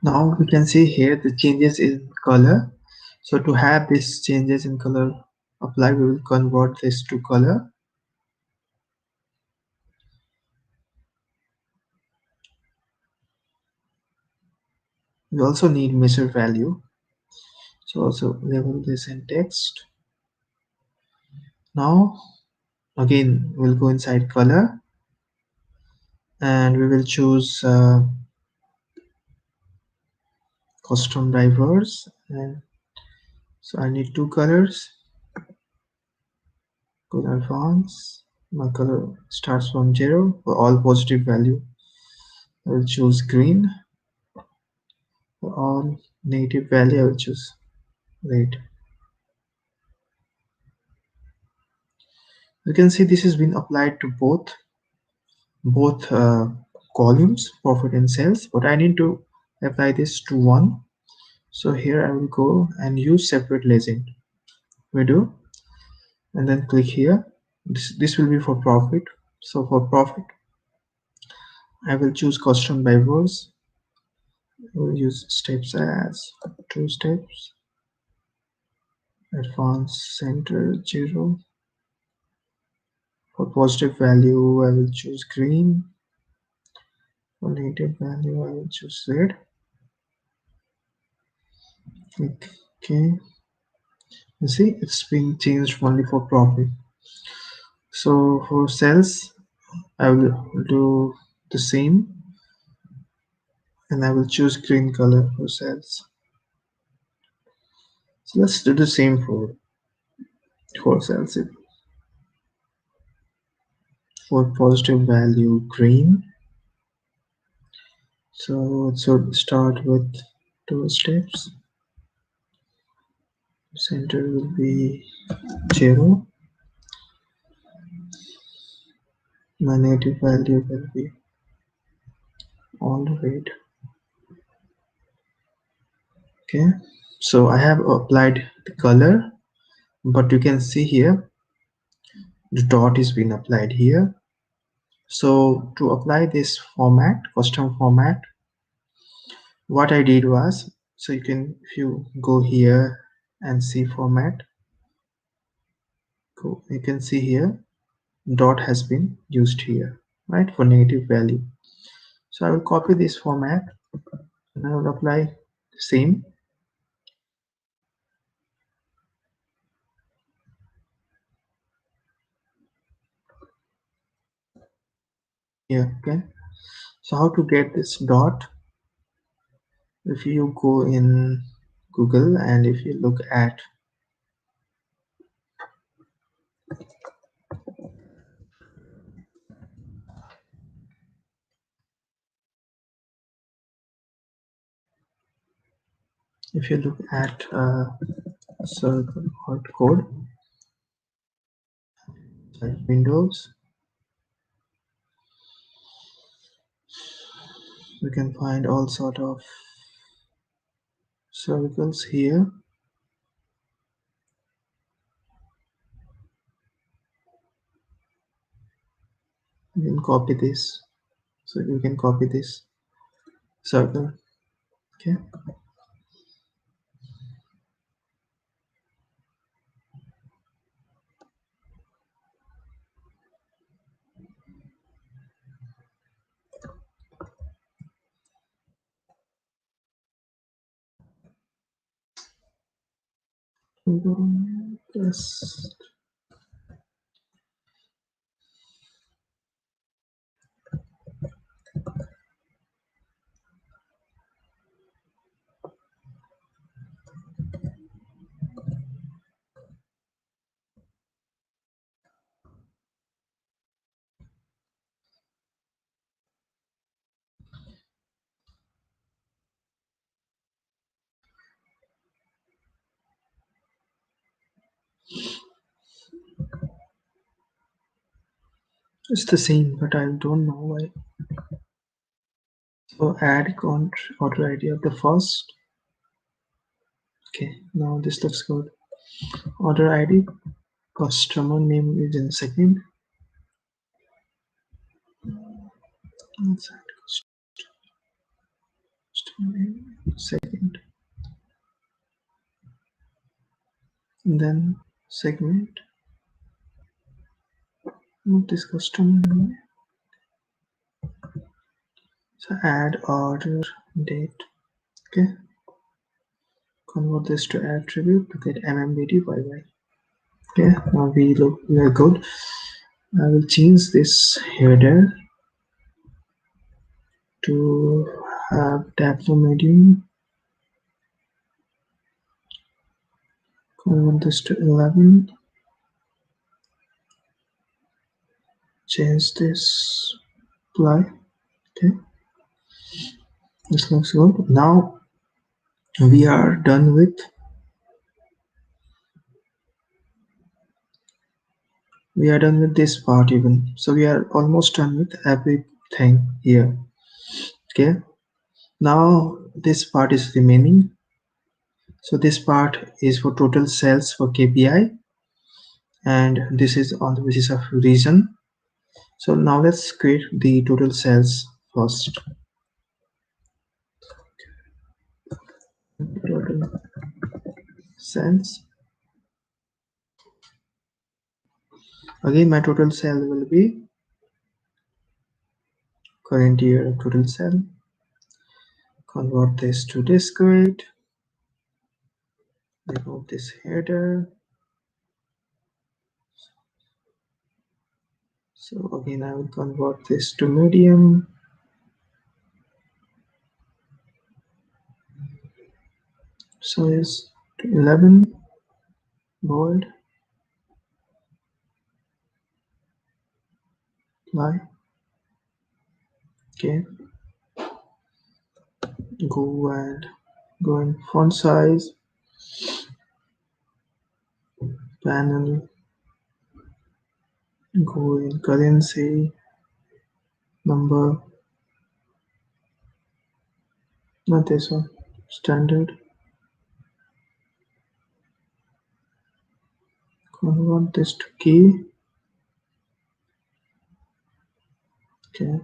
Now we can see here the changes in color. So to have these changes in color apply, we will convert this to color. We also need measure value. So also label this in text. Now again we'll go inside color and we will choose custom diverse, and so I need two colors. Go advance. My color starts from 0 for all positive value. I will choose green. For all negative value I will choose red. You can see this has been applied to both columns, profit and sales, but I need to apply this to one. So here I will go and use separate legend. We do, and then click here. This will be for profit. So for profit I will choose custom by rows. I will use steps as 2 steps. Advanced center 0. For positive value I will choose green. For negative value I will choose red. Click OK. You see it's been changed only for profit. So for sales I will do the same, and I will choose green color for sales. So let's do the same for sales. For positive value green, so it should start with 2 steps. Center will be 0. My negative value will be all red. Okay, so I have applied the color, but you can see here the dot is being applied here. So to apply this format, custom format, what I did was, so you can, if you go here and see format, you can see here dot has been used here, right, for negative value. So I will copy this format and I will apply the same here. Okay, so how to get this dot? If you go in Google and if you look at circle or code like Windows, you can find all sort of circles here. You can copy this, so you can copy this circle. Okay, yes. It's the same, but I don't know why. So add order ID of the first. Okay, now this looks good. Order ID, customer name is in second. Let's add customer name second. And then segment. Move this customer name. So add order date. Okay. Convert this to attribute to get MMBD. Okay, now we are good. I will change this header to have Tableau medium. Convert this to 11. Change this apply. Okay, this looks good. Now we are done with this part even. So we are almost done with everything here. Okay, now this part is remaining. So this part is for total sales for KPI, and this is on the basis of region. So now let's create the total sales first. Total sales. Again, my total sale will be current year total sale. Convert this to discrete. Remove this header. So again, I will convert this to medium. Size to 11. Bold. Apply. Okay. Go in font size. Panel. Go in currency. Number. Not this one. Standard. Convert this to key. Okay.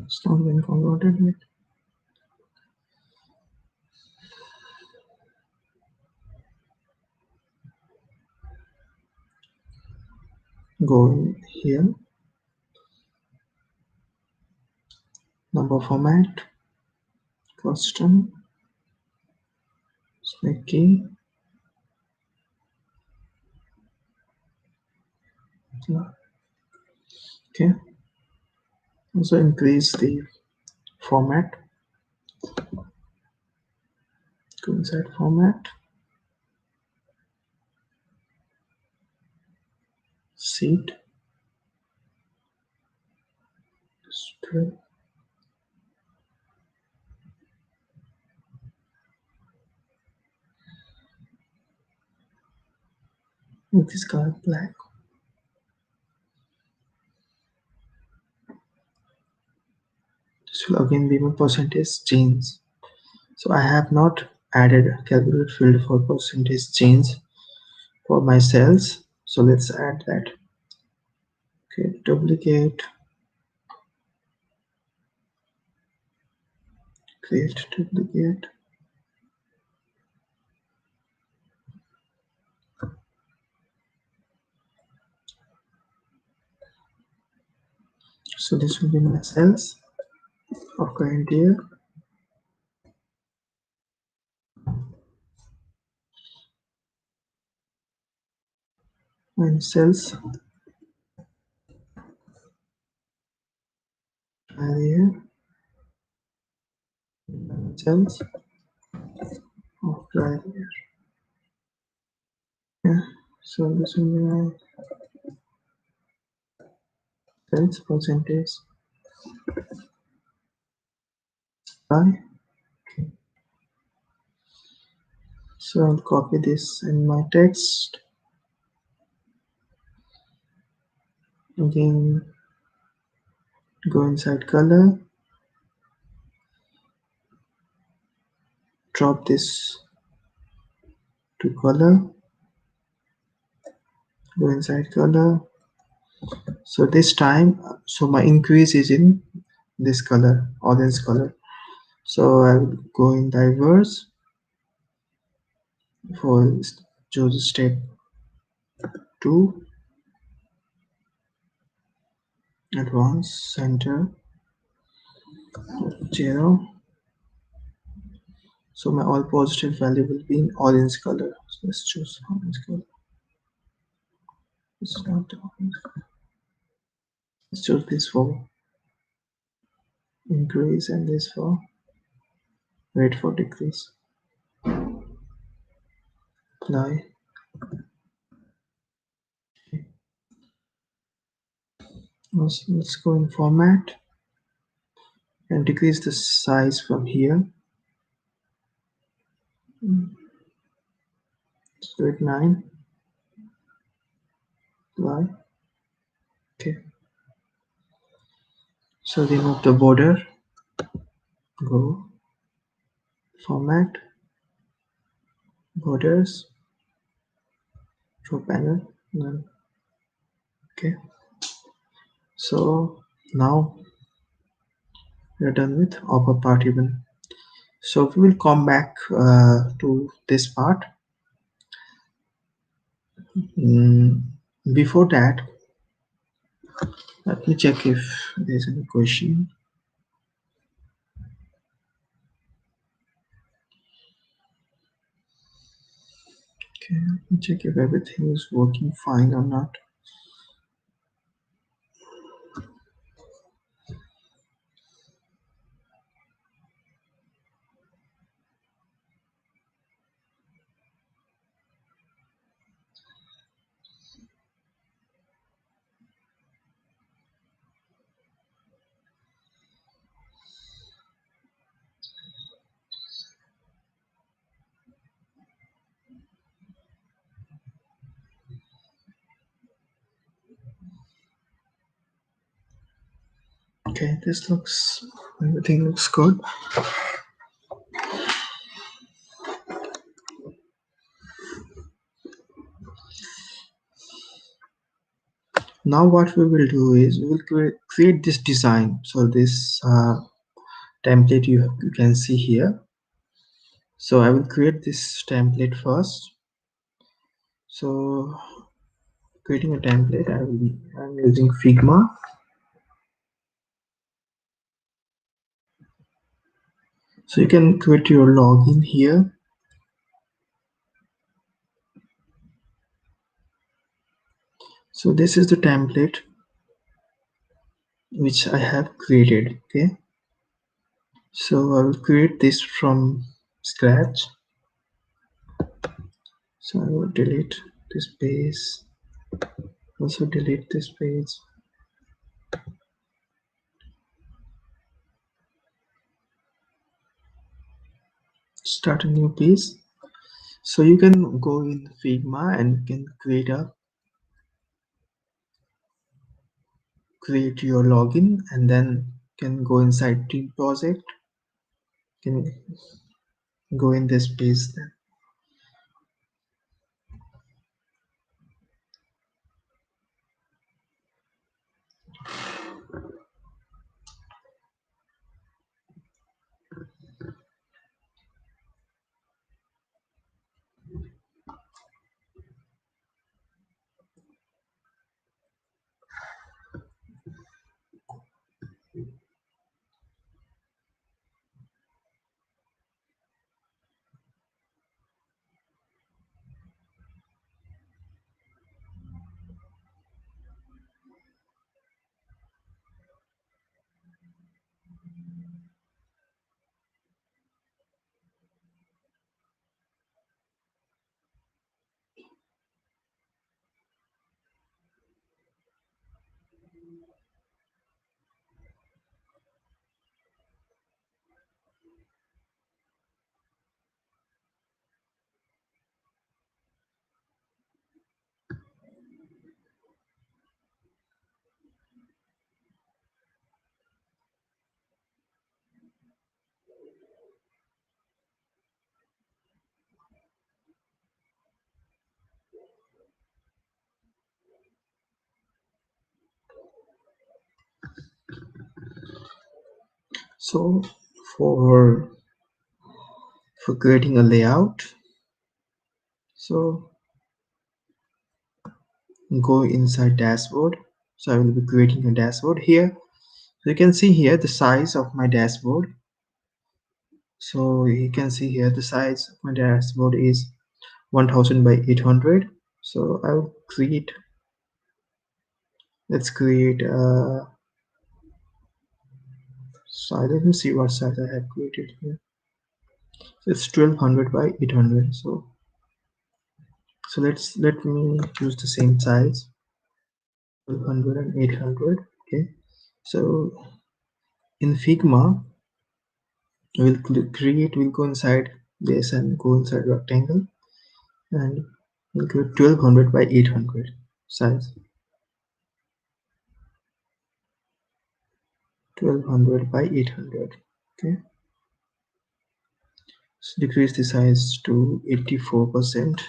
It's not been converted yet. Go in here. Number format. Custom. Select key. Okay. Also increase the format. Go inside format. Seat. Display. Make this color black. This will again be my percentage change. So I have not added a calculate field for percentage change for my cells. So let's add that. Okay, duplicate, create duplicate. So this will be my cells of current year. And cells prior year. Cells of prior year. Yeah. So this will be my cells percentage. Right. Okay. So I'll copy this in my text. Again, go inside color. Drop this to color. Go inside color. So this time, so my increase is in this color, orange color. So I will go in diverse for choose step 2, advanced center 0. So my all positive value will be in orange color. So let's choose orange color. It's not the orange. Let's choose this for increase and this for wait for decrease. Apply. Let's go in format and decrease the size from here. Let's do it 9. Apply. Okay. So remove the border. Go format, borders, draw panel. None. Okay. So now we're done with upper part even. So we will come back to this part. Before that, let me check if there's any question. Okay, let me check if everything is working fine or not. Okay, this looks, everything looks good. Now what we will do is we will create this design. So this template you can see here. So I will create this template first. So creating a template, I'm using Figma. So you can create your login here. So this is the template which I have created. Okay, so I will create this from scratch. So I will delete this page, also delete this page. Start a new page. So you can go in Figma and can create your login, and then can go inside team project, can go in this page then. So for creating a layout, so go inside dashboard. So I will be creating a dashboard here. So you can see here the size of my dashboard. So you can see here the size of my dashboard is 1000 by 800. So I will create, let's create a size. Let me see what size I have created here. So it's 1200 by 800. So let me use the same size, 1200 and 800. Okay, so in Figma we'll we'll go inside this and go inside rectangle, and we'll create 1200 by 800 size. 1200 by 800. Okay, so decrease the size to 84%.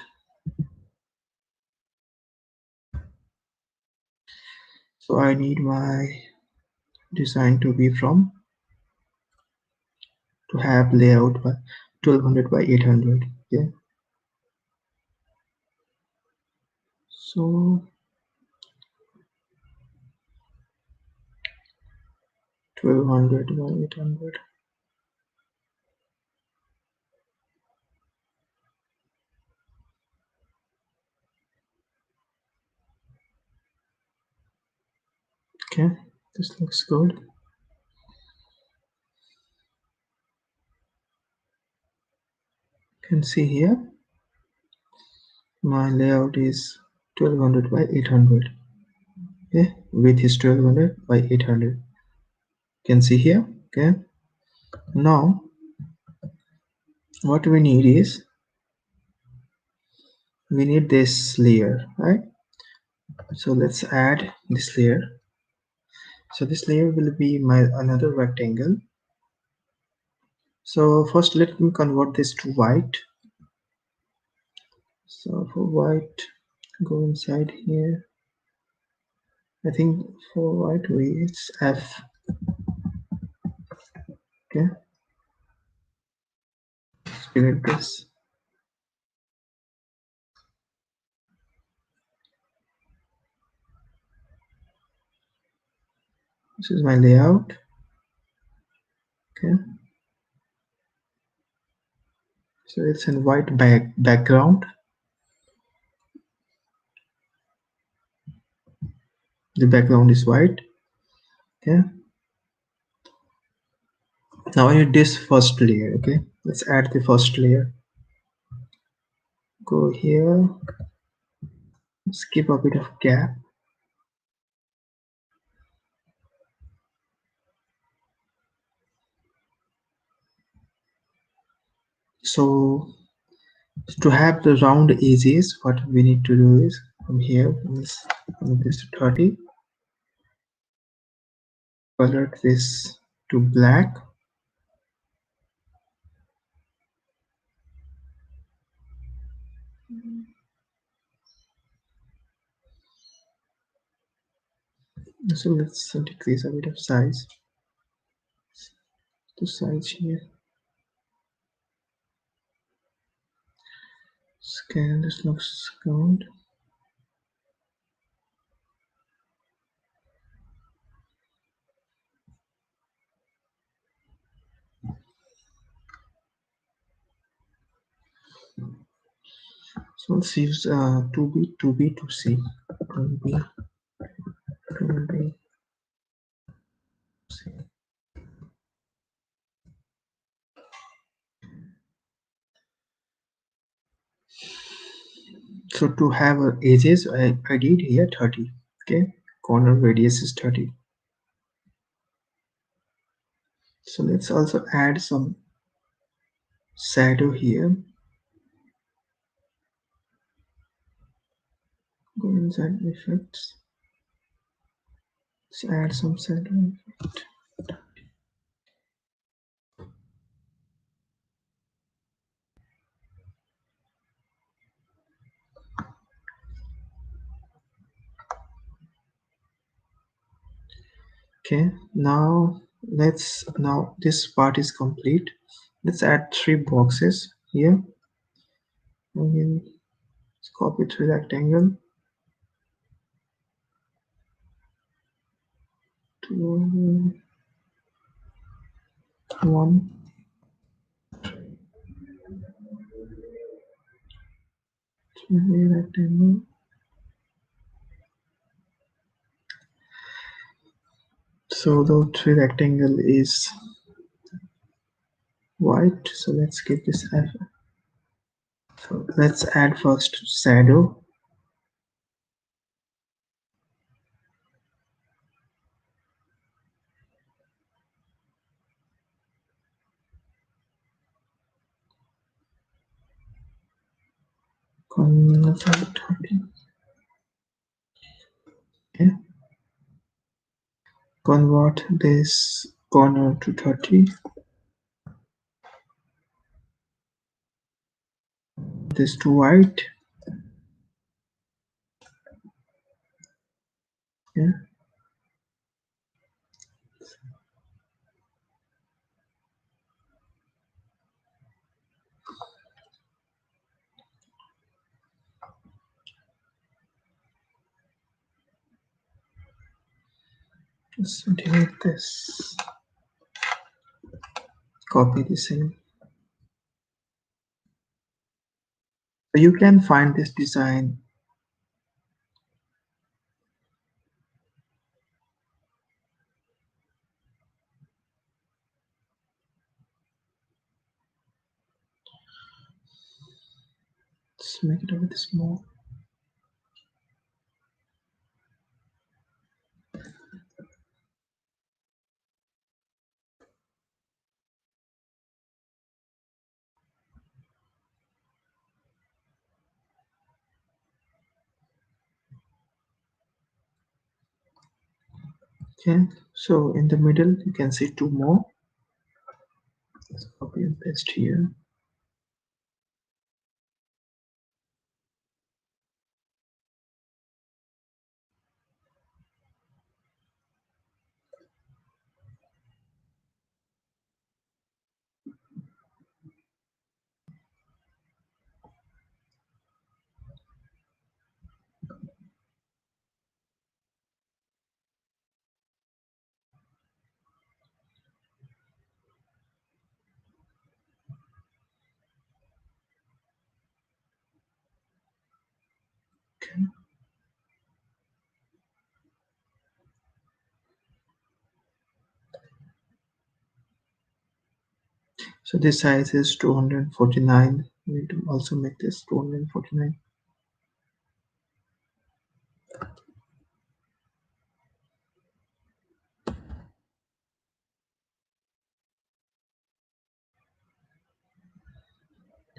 So I need my design to be from, to have layout by 1200 by 800. Okay, so 1200 by 800. Okay, this looks good. You can see here my layout is 1200 by 800. Okay, width is 1200 by 800. You can see here. Okay, now what we need is, we need this layer, right? So let's add this layer. So this layer will be my another rectangle. So first let me convert this to white. So for white, go inside here. I think for white it's F. Okay, split this. This is my layout. Okay, so it's in white background. the background is white. Okay, now I need this first layer. Okay, let's add the first layer. Go here, skip a bit of gap. So to have the round edges, what we need to do is from here, let's move this to 30, color this to black. So let's decrease a bit of size. The size here. Scan, this looks good. So let's use 2B, 2B, 2C. 2B, 2B, C. So to have edges, I did here 30. Okay, corner radius is 30. So let's also add some shadow here. Go inside effects. Let's add some shadow effect. Okay, now this part is complete. Let's add 3 boxes here. Again, let's copy 3 rectangle. 2, 1. Rectangle. So the 3 rectangle is white. So let's keep this F. So let's add first shadow. Convert. Okay. Convert this corner to 30. This to white. Yeah. Let's delete this. Copy the same. So you can find this design. Let's make it a bit small. Okay. So in the middle, you can see 2 more. Let's copy and paste here. So this size is 249. We need to also make this 249.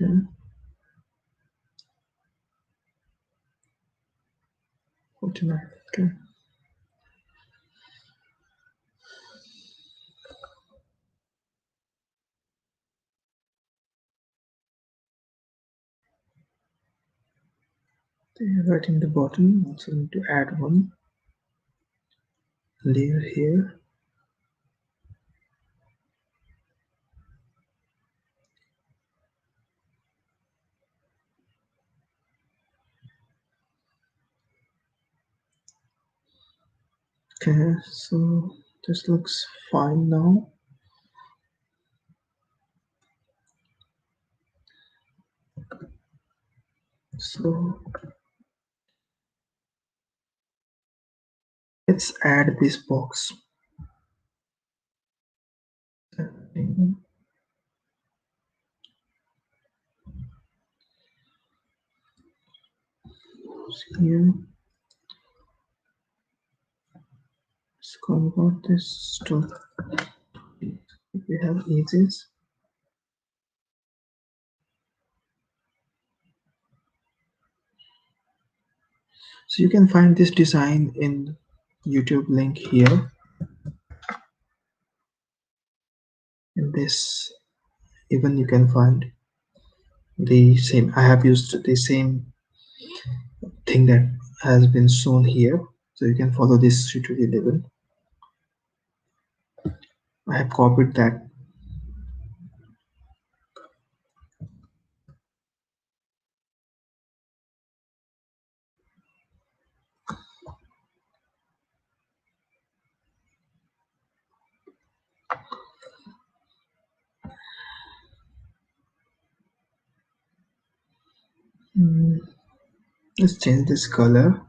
Okay. 49. Okay. Right in the bottom, also need to add one layer here. Okay, so this looks fine now. So let's add this box. Here, let's convert this to, we have edges. So you can find this design in YouTube link here. In this, even you can find the same. I have used the same thing that has been shown here, so you can follow this tutorial level. I have copied that. Let's change this color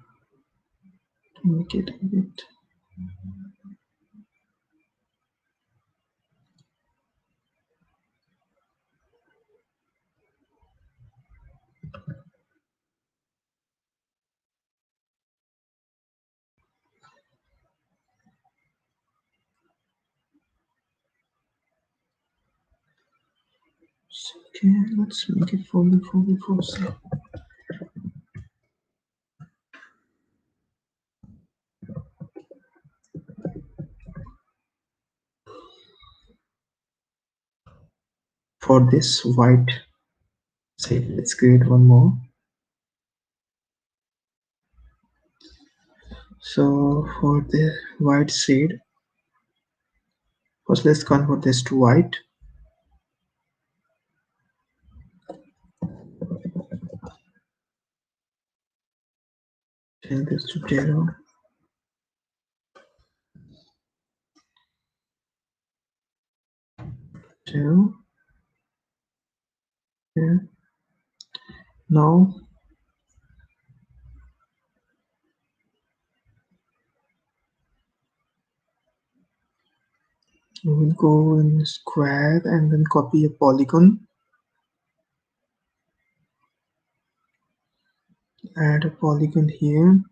to make it a bit. Okay, let's make it 4 so. For this white, say, let's create one more. So for the white shade, first let's convert this to white. Change this to 0. 0. Yeah. Now we will go in square and then copy a polygon. Add a polygon here.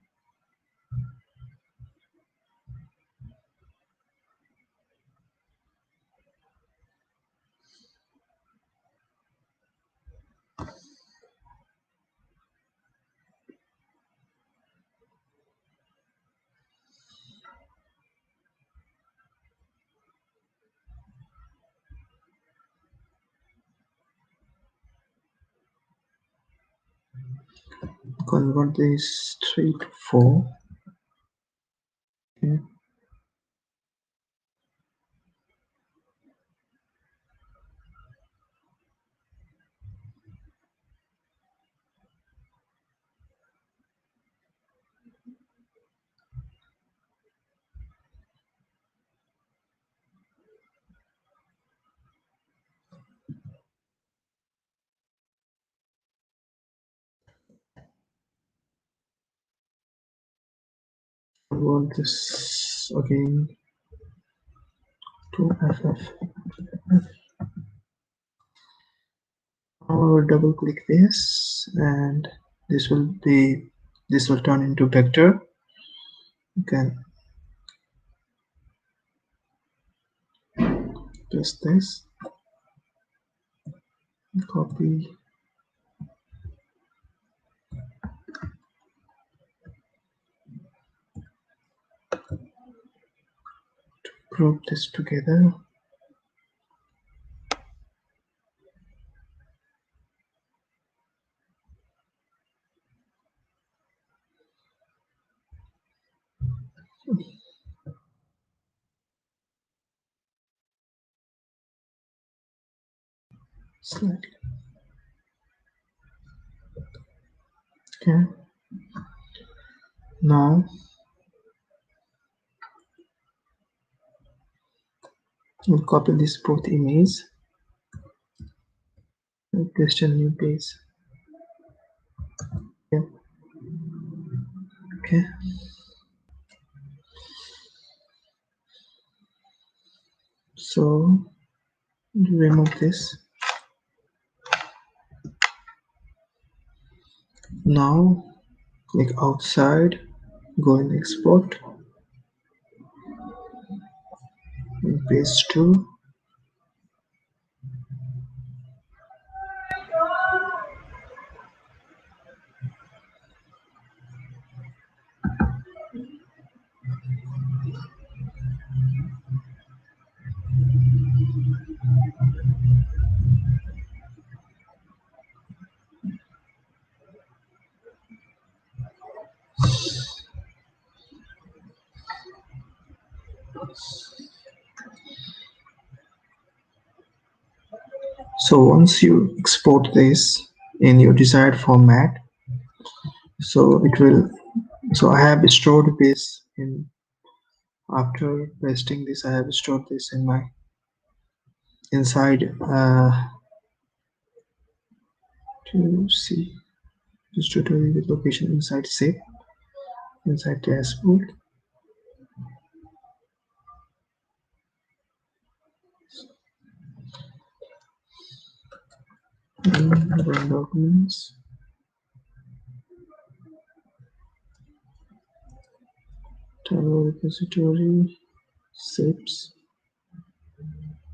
Convert this 3 to 4. Okay. Convert this again to FF. Now I will double click this, and this will be this will turn into vector. You can paste this, copy, group this together. Slightly. Okay. Now we'll copy this both image and paste a new page. Yeah. Okay. So remove this. Now click outside, go in export, and page 2. So once you export this in your desired format, so it will so I have stored this in after pasting this. I have stored this in my inside to see this tutorial with location inside save inside dashboard and run documents, Tableau repository, zips,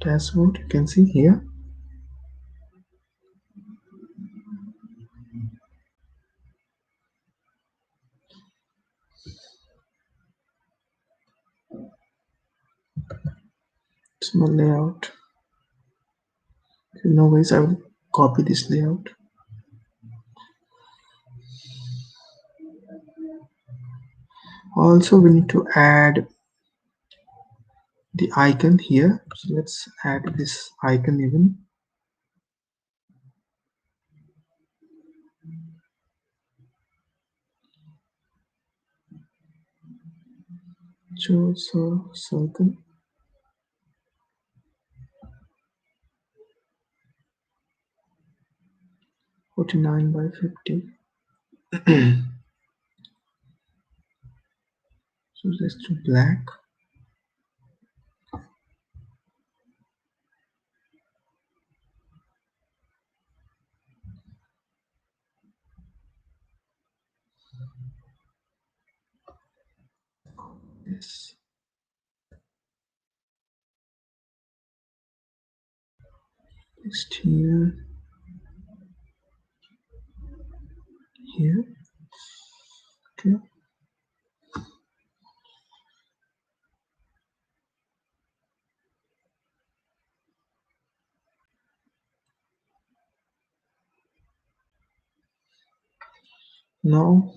dashboard. You can see here. It's my layout. No ways I will copy this layout. Also, we need to add the icon here. So let's add this icon even. Choose a circle. 49 by 50. So let's do black. Yes. Next here. Here. Okay. Now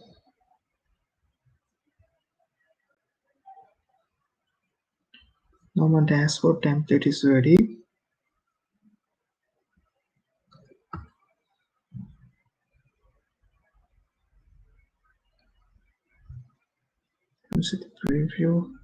my dashboard template is ready. Let's see the preview.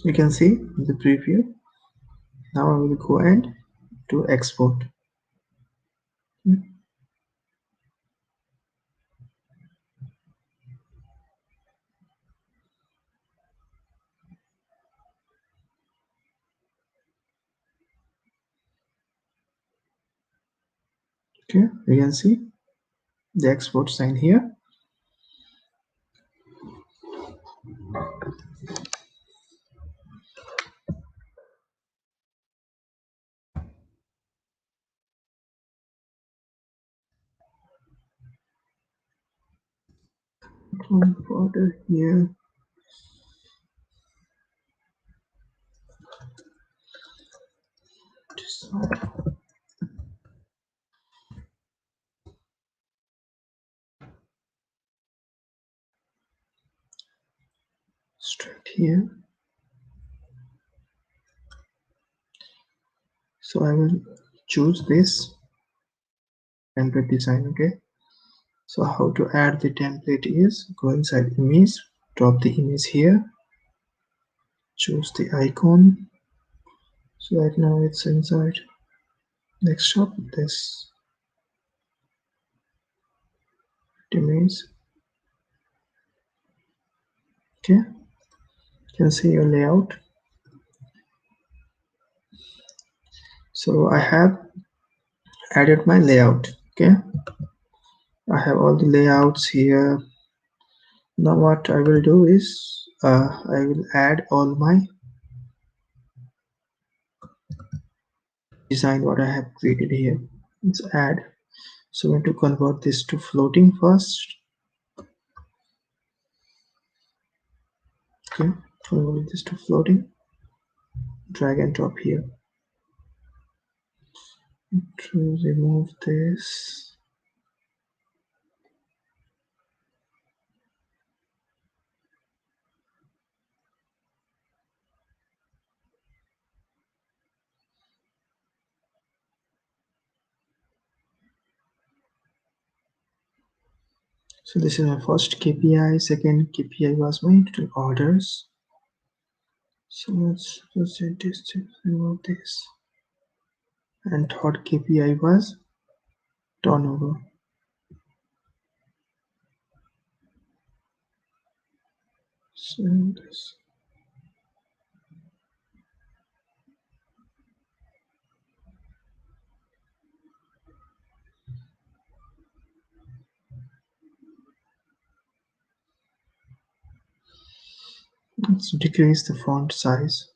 You can see the preview. Now I will go and to export. Okay, you can see the export sign here. Border here. Straight here. So I will choose this template design. Okay, so how to add the template is go inside image, drop the image here, choose the icon. So right now it's inside desktop, this image. Okay, you can see your layout. So I have added my layout. Okay, I have all the layouts here. Now what I will do is I will add all my design what I have created here. Let's add. So we have to convert this to floating first. Okay, convert this to floating. Drag and drop here. To remove this. So this is my first KPI. Second KPI was my total orders. So let's proceed this to remove this. And third KPI was turnover. So this. Let's decrease the font size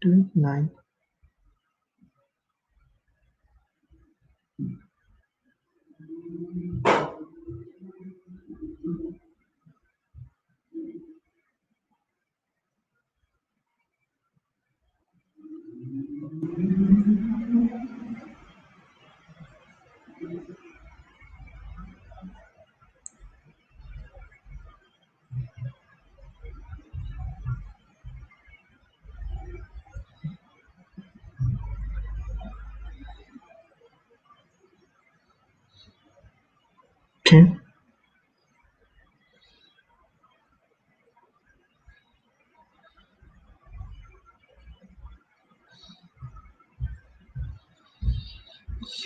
to 9. Okay.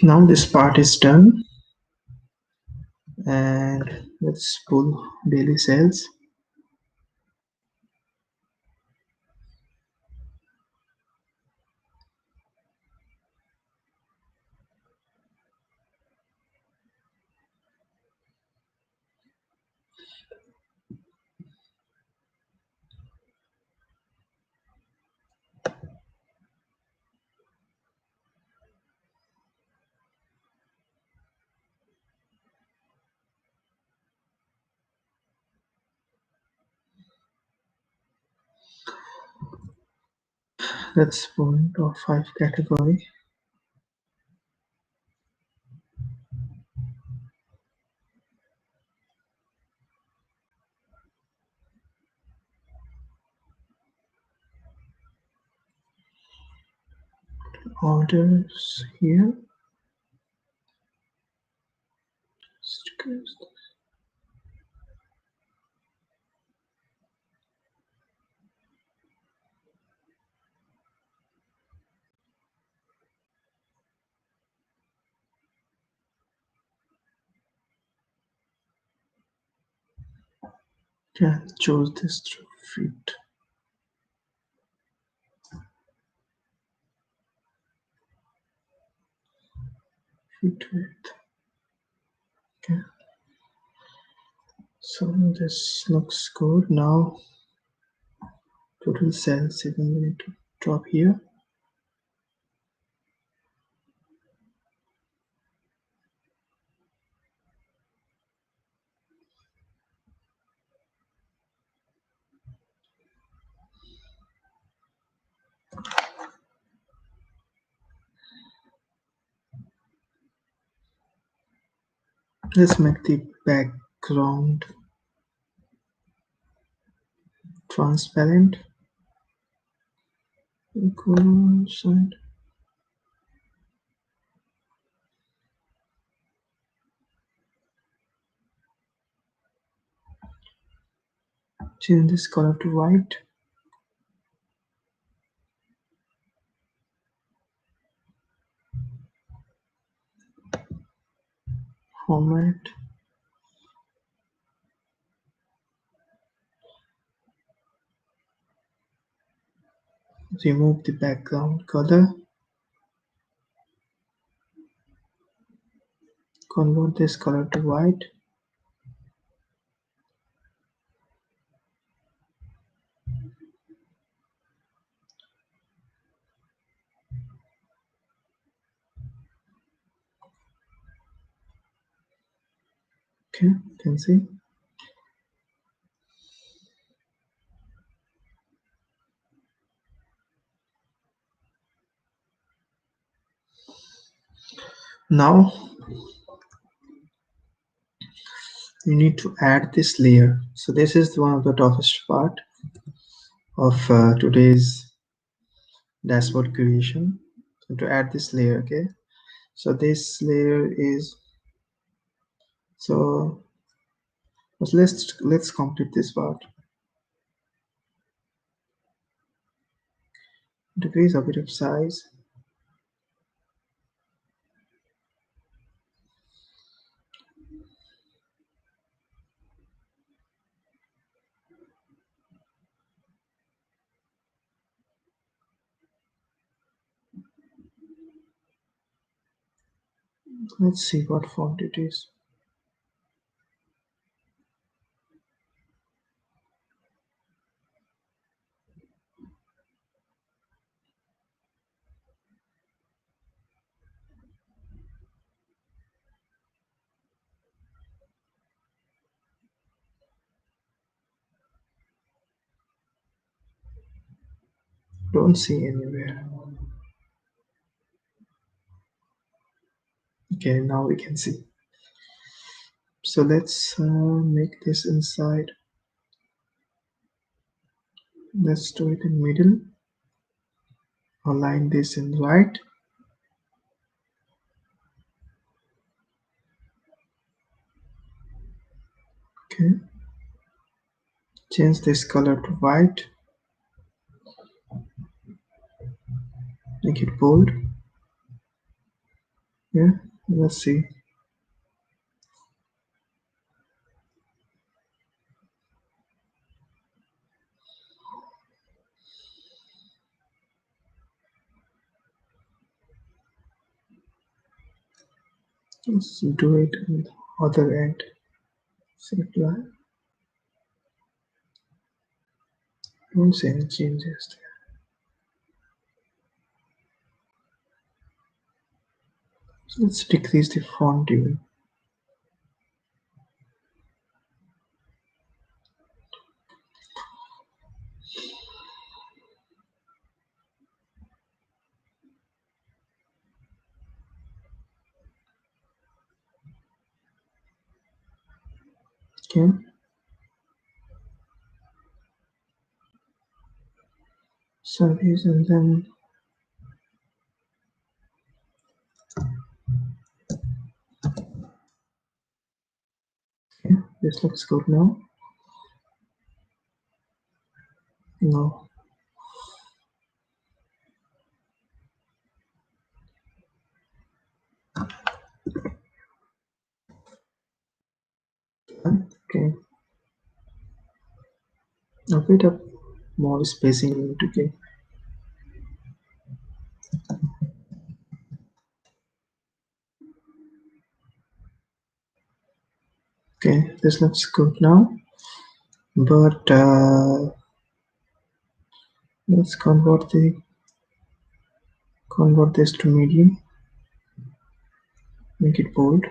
Now this part is done. And let's pull daily sales. Let's pull top 5 category. Orders here. Stickers. Can choose this to fit with. Okay, so this looks good. Now total sales, even we need to drop here. Let's make the background transparent. Equal side. Change this color to white. Format. Remove the background color. Convert this color to white. Okay, you can see. Now you need to add this layer. So this is one of the toughest part of today's dashboard creation. So to add this layer, okay. So this layer is so let's complete this part. Decrease a bit of size. Let's see what font it is. Don't see anywhere. Okay, now we can see. So let's make this inside. Let's do it in middle. Align this in right. Okay. Change this color to white. Make it bold. Yeah, let's see. Let's do it on the other end. Save line. Don't see any changes. So let's decrease the font even. Okay. Service and then okay, this looks good now. No. Okay. A bit of more spacing we need to give. Okay, this looks good now, but let's convert this to medium, make it bold.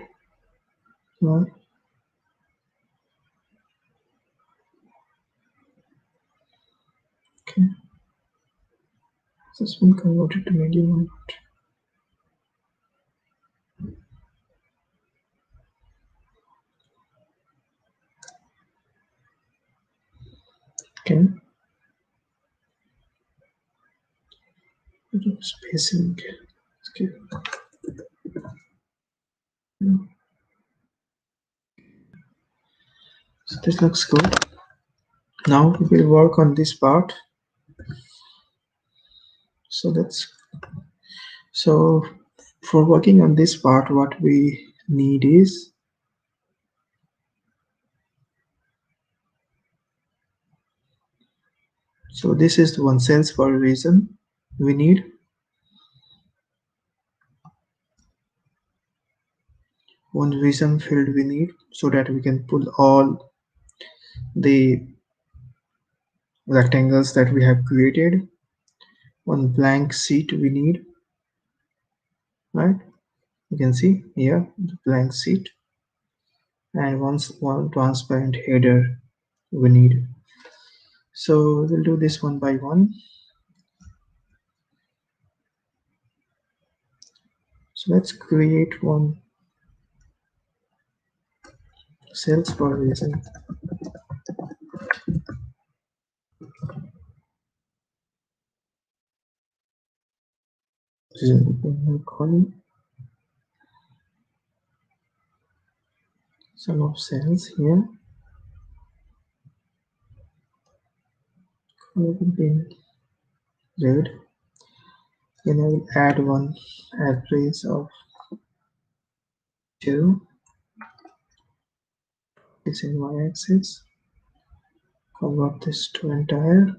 Right. Okay, this one converted to medium or not? Okay, spacing. Okay. So this looks good. Now we will work on this part. So for working on this part, what we need is, so this is the one sales per reason. We need one reason field we need, so that we can pull all the rectangles that we have created. One blank sheet we need, right? You can see here the blank sheet, and one transparent header we need. So we'll do this one by one. So let's create one sales per reason. This is a column. Sum of sales here. Color will be red. Then I will add one address of 2. It's in y-axis. Convert this to entire.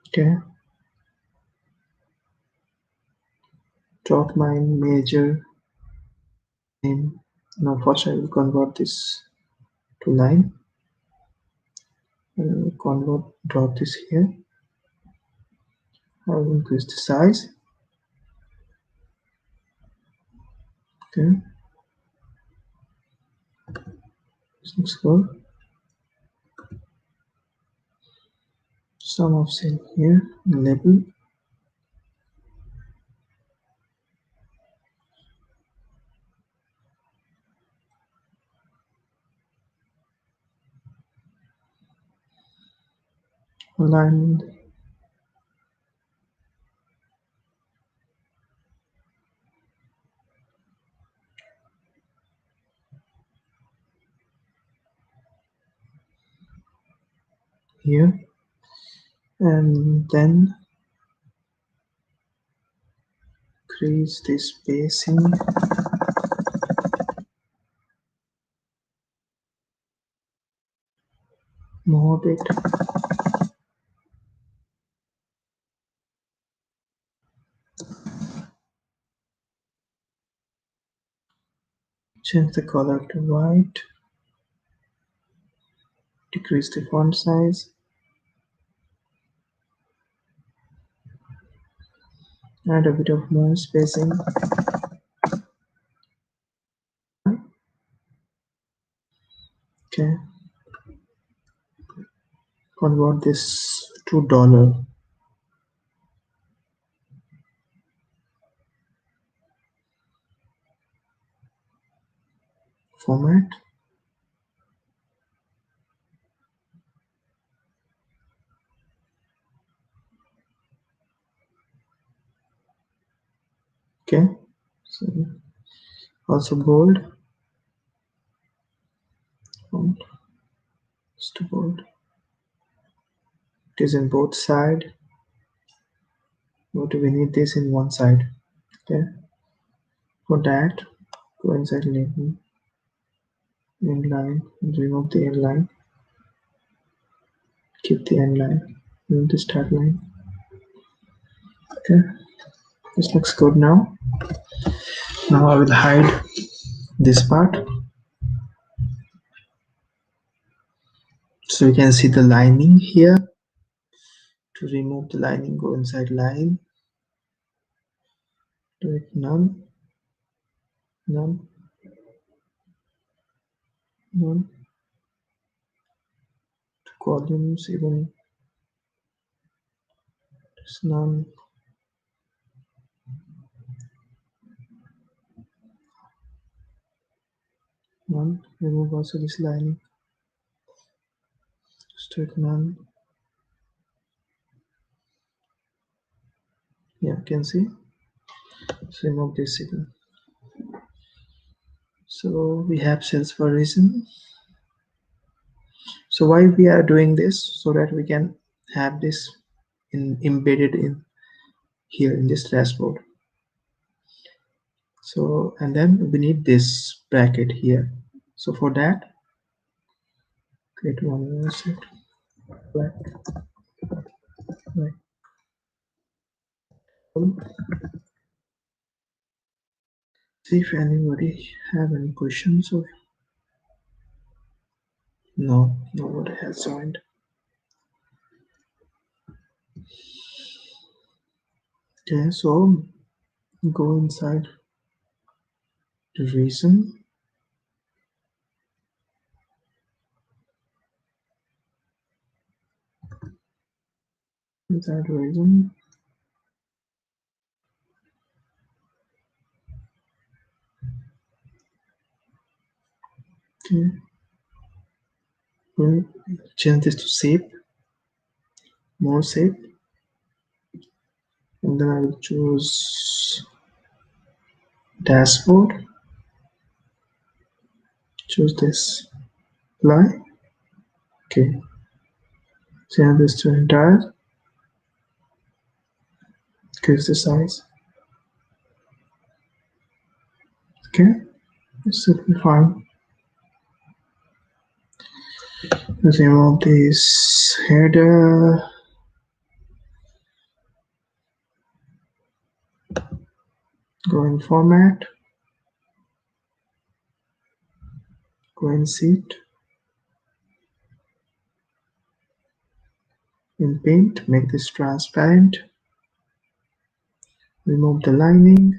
Okay. Drop my major name. Now first I will convert this to line. And drop this here. I will increase the size. Okay. This looks good. Sum of sale here. Label. Alignment. Here. And then increase the spacing. More bit. Change the color to white. Decrease the font size. Add a bit of more spacing. Okay. Convert this to dollar format. Okay. So also bold. Font. It's too bold. It is in both sides. But we need this in one side. Okay. For that, Go inside label, inline, remove the inline, keep the inline, remove the start line. Okay, this looks good now. Now I will hide this part. So you can see the lining here. To remove the lining, go inside line, do it none, none, none. To columns, even it's none. None. Remove also this lining. Straight none. Yeah, you can see. So remove this again. So we have sales for reason. So why we are doing this? So that we can have this embedded in here in this dashboard. So and then we need this bracket here. So for that, create one more set. Black. See if anybody have any questions or no, nobody has joined. Okay, so go inside the reason. Inside reason. Okay. We'll change this to shape. More shape. And then I will choose dashboard. Choose this. Apply. Okay. Change this to entire. Increase the size. Okay. This should be fine. Let's remove this header. Go in format. Go in sheet. In paint, make this transparent. Remove the lining.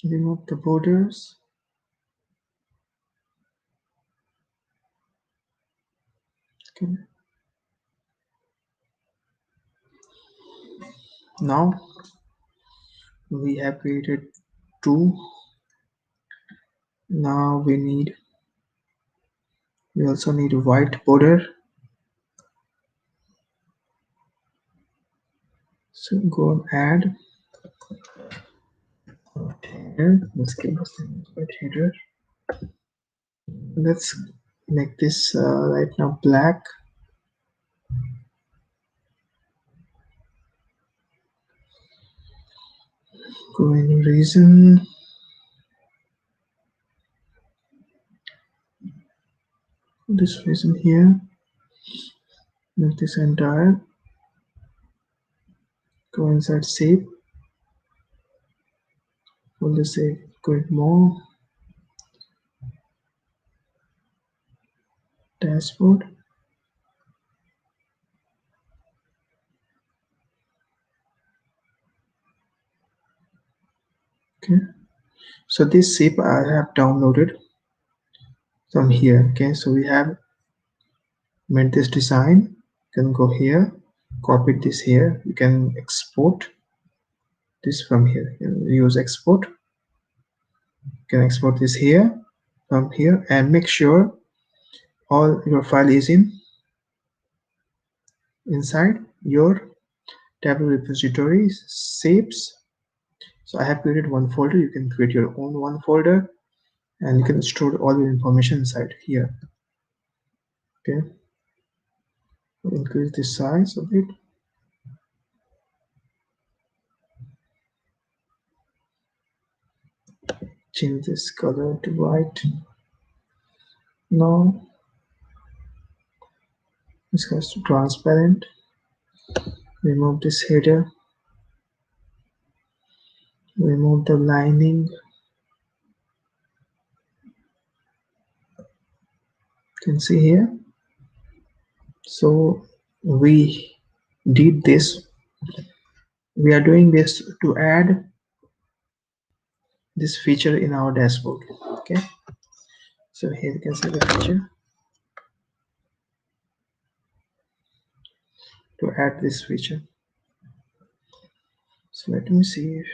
Remove the borders. Okay. Now we have created two. Now we also need a white border. So go and add. Here, let's give us the white header. Let's make this right now black. Go in reason. This reason here. Make this entire. Go inside shape. Hold the shape. Go in more. Dashboard. Okay. So this shape I have downloaded from here. Okay. So we have made this design. You can go here. copy this here. You can export this from here. You use export. You can export this here from here and make sure all your file is inside your Tableau repository shapes. So I have created one folder. You can create your own one folder and you can store all your information inside here. Okay, increase the size of it. Change this color to white. Now this goes to transparent. Remove this header. Remove the lining. You can see here. So we did this. We are doing this to add this feature in our dashboard. Okay, so here you can see the feature to add this feature. So let me see if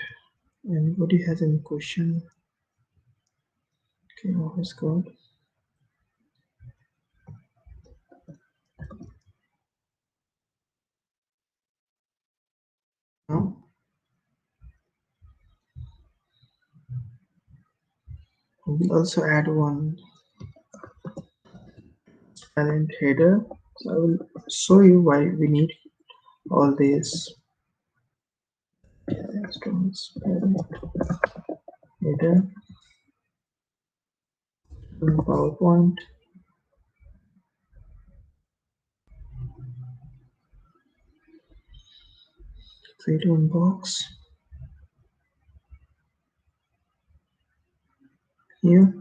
anybody has any question. Okay, all is good. Now we also add one parent header. So I will show you why we need all this transparent header in PowerPoint. Create one box here.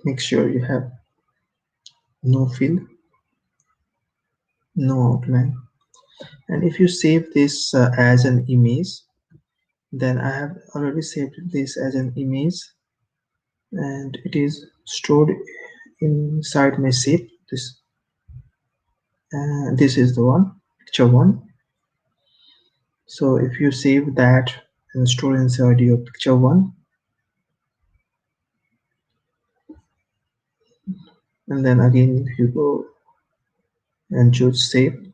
Make sure you have no fill, no outline. And if you save this as an image, then I have already saved this as an image and it is stored inside my shape. This is the one, picture one. So if you save that and store inside your picture one, and then again if you go and choose save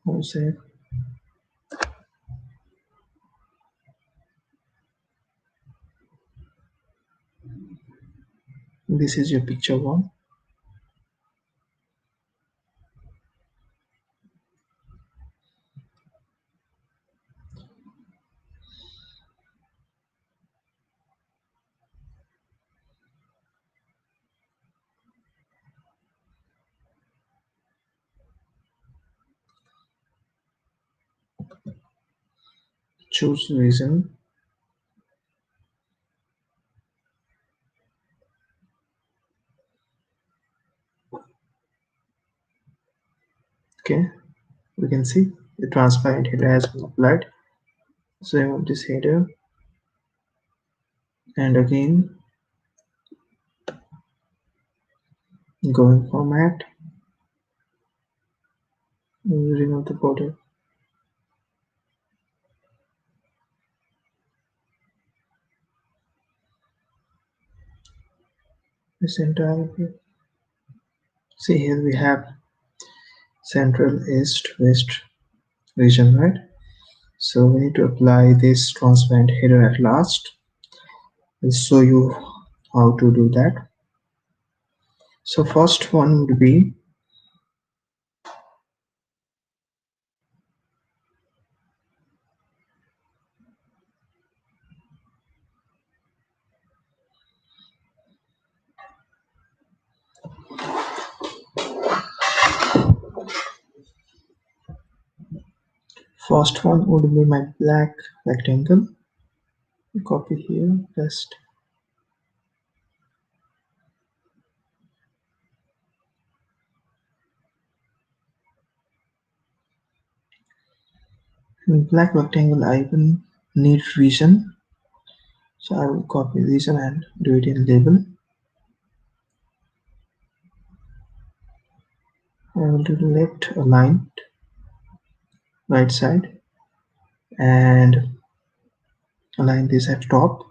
or save, this is your picture one. Choose reason. Okay, we can see the transparent header has been applied. So I want this header and again go in format, remove the border, this entire view. See here we have central, east, west region, right? So we need to apply this transparent header at last. I'll show you how to do that. So first one would be my black rectangle. Copy here, paste. In black rectangle I will need region, so I will copy region and do it in label. I will do the left aligned right side and align this at top.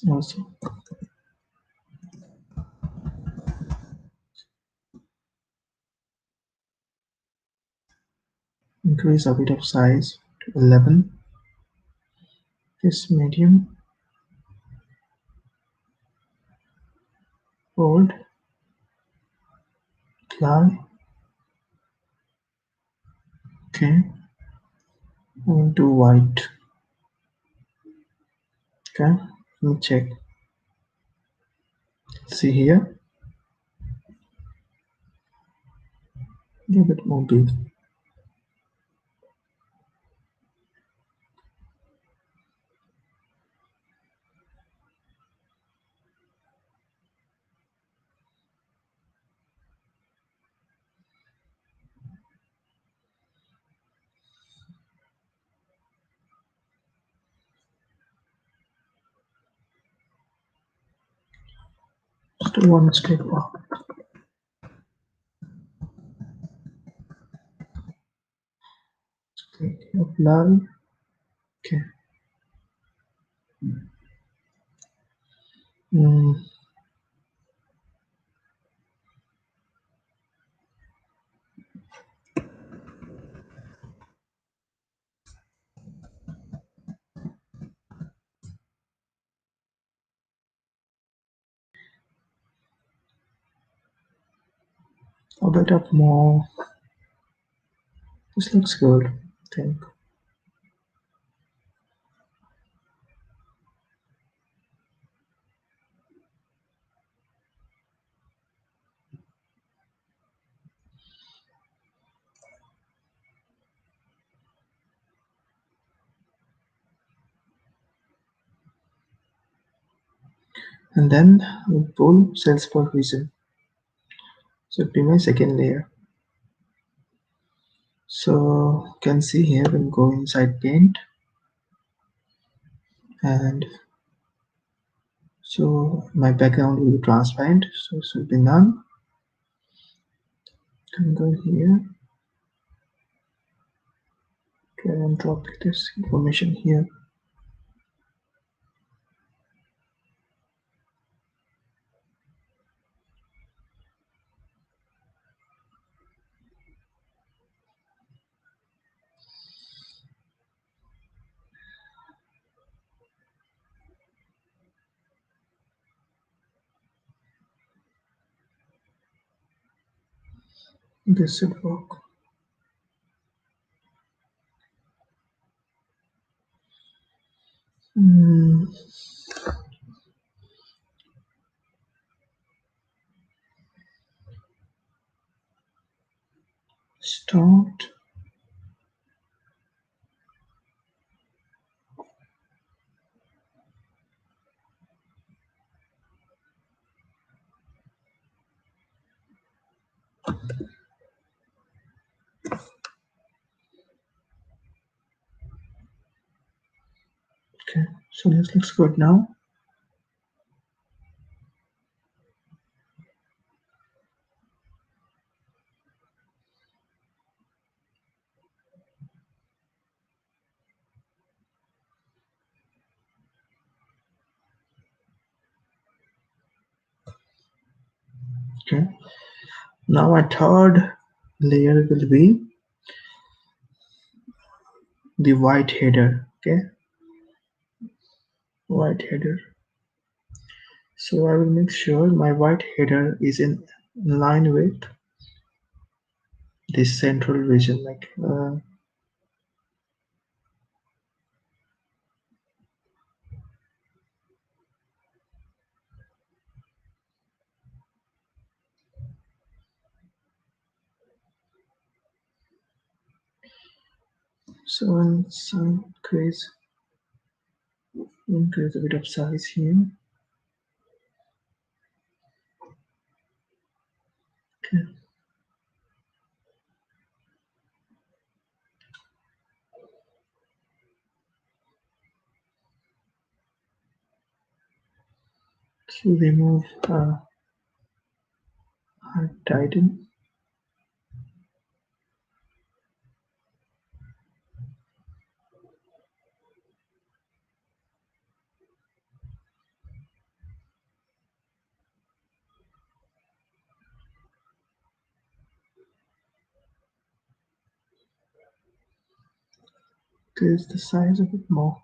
Also increase a bit of size to 11. This medium, bold, apply. Okay, I will do white. Okay, let me check. See here, a little bit more big. Just one step up. Click apply. Okay. Mm, a bit of more. This looks good, I think. And then we'll pull sales per region. So it'll be my second layer. So you can see here we'll go inside paint, and so my background will be transparent, so it should be none. Can go here, drag and drop this information here. This should work. Mm, start. Okay, so this looks good now. Okay, now my third layer will be the white header. Okay, white header. So I will make sure my white header is in line with this central region, like so once I increase a bit of size here. Okay. So remove title. Increase the size a bit more.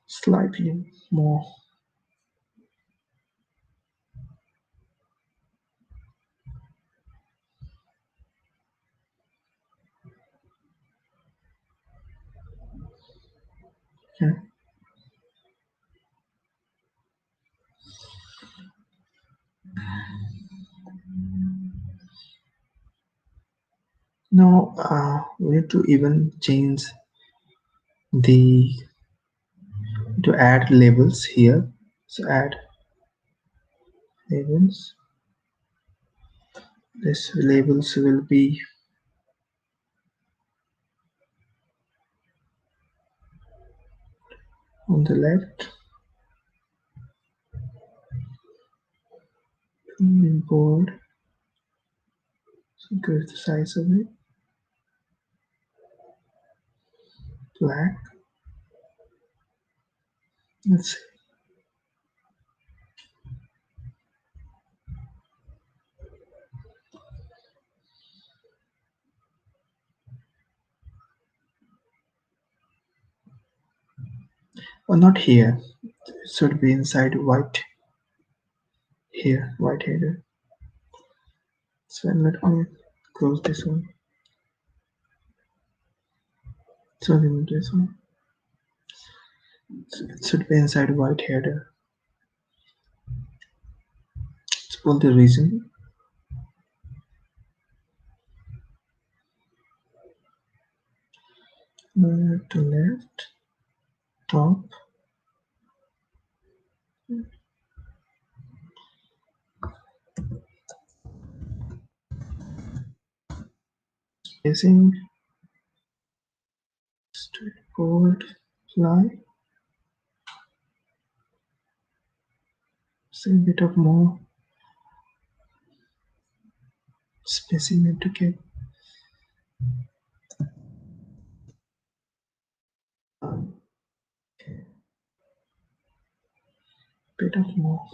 Slightly more. Okay. Now we need to even change the to add labels here. So add labels. This labels will be on the left. Bold. So increase the size of it. Black. Let's see. Or not here. It should be inside white. Here, white header. So let me close this one. So remove this one. So it should be inside white header. Let's pull the region. To left, top. Spacing. Straightforward. Apply. So a bit of more spacing need to get. Okay. Bit of more.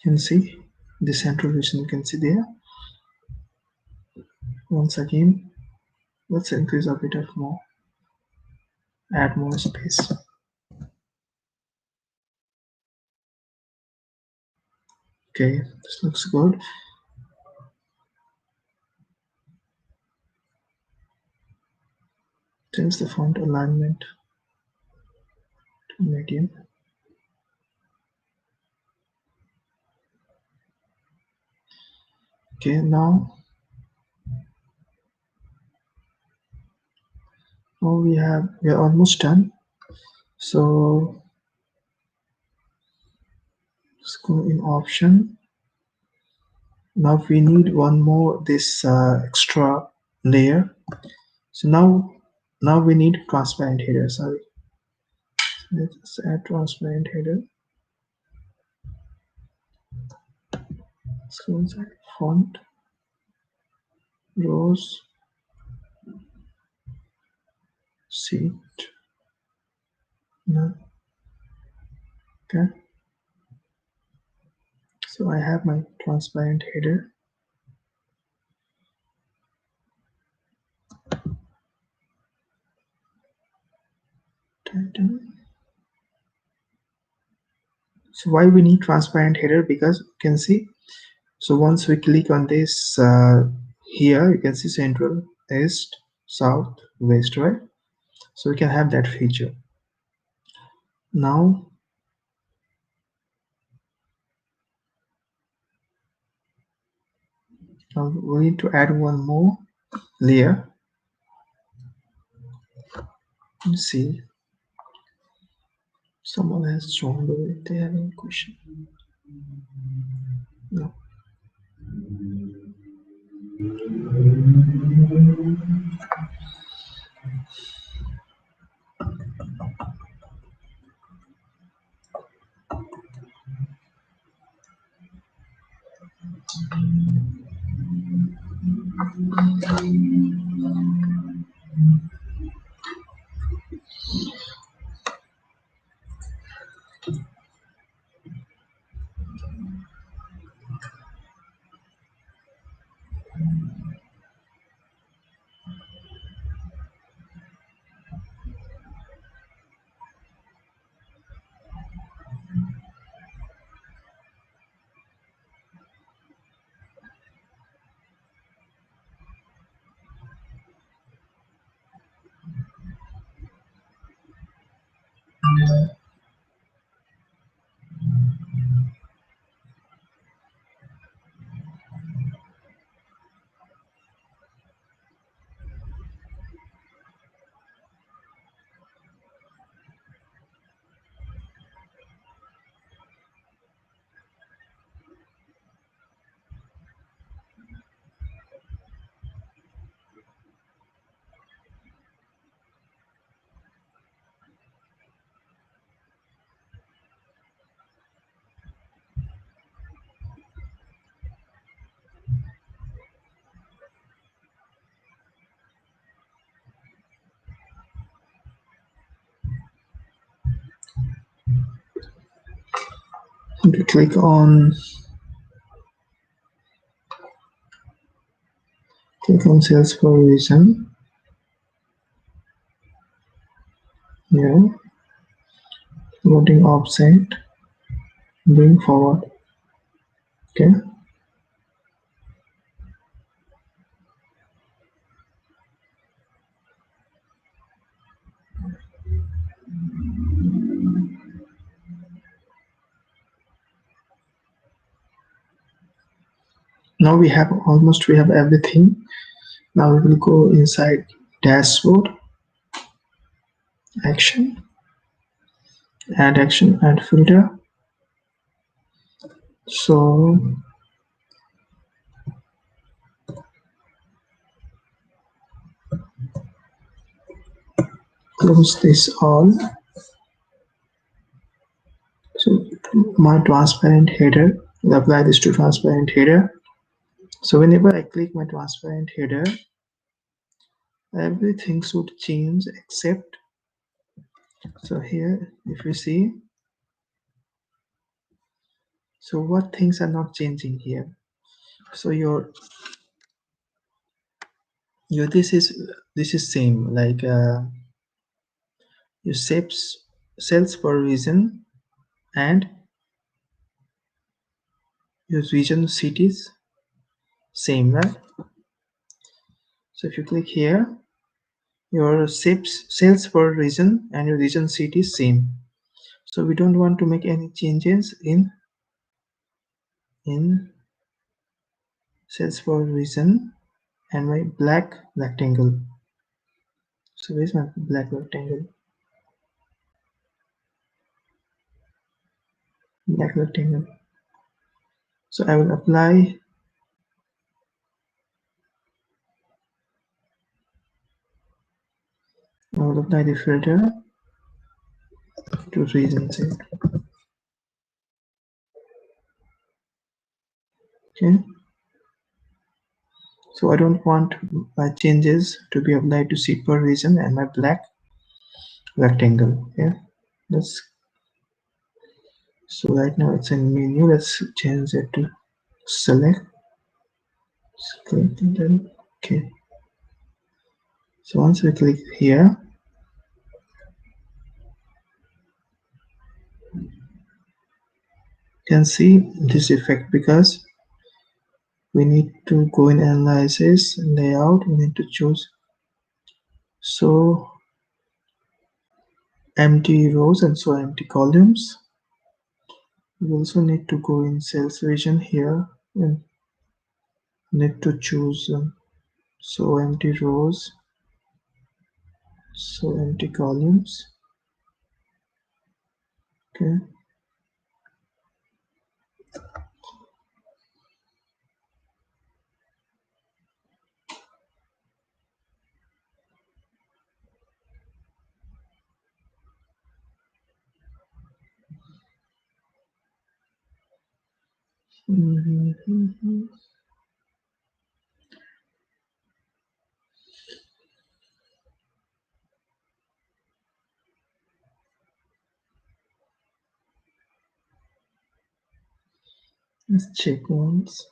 You can see the central region, you can see there. Once again, let's increase a bit of more, add more space. Okay, this looks good. Change the font alignment to medium. Okay, now we are almost done. So let's go in option. Now we need one more this extra layer. So now we need transparent header. Sorry, let's add transparent header. Let's go inside font, rows, seat. No. Okay. So I have my transparent header. Title. So why we need transparent header? Because you can see, so once we click on this here, you can see central, east, south, west, right? So we can have that feature. Now we need to add one more layer. Let's see, someone has joined. If they have any question, no. To click on sales per region here, loading offset, bring forward. Okay, now we have everything. Now we will go inside dashboard, action, add filter. So close this all. So my transparent header, we'll apply this to transparent header. So whenever I click my transparent header, everything should change except, so here if you see, so what things are not changing here? So your this is same, like your sales per region and your region cities same, right? So if you click here, your sales per region and your region city is same. So we don't want to make any changes in sales per region and my black rectangle. So where's my black rectangle? Black rectangle. So I will apply the filter to region set. Okay. So I don't want my changes to be applied to seed per region and my black rectangle. Yeah. So right now it's in menu. Let's change it to select. Okay. So once we click here, you can see this effect because we need to go in analysis, layout, we need to choose. So empty rows and so empty columns. We also need to go in sales vision here and need to choose so empty rows, so empty columns. Okay. Let's check once.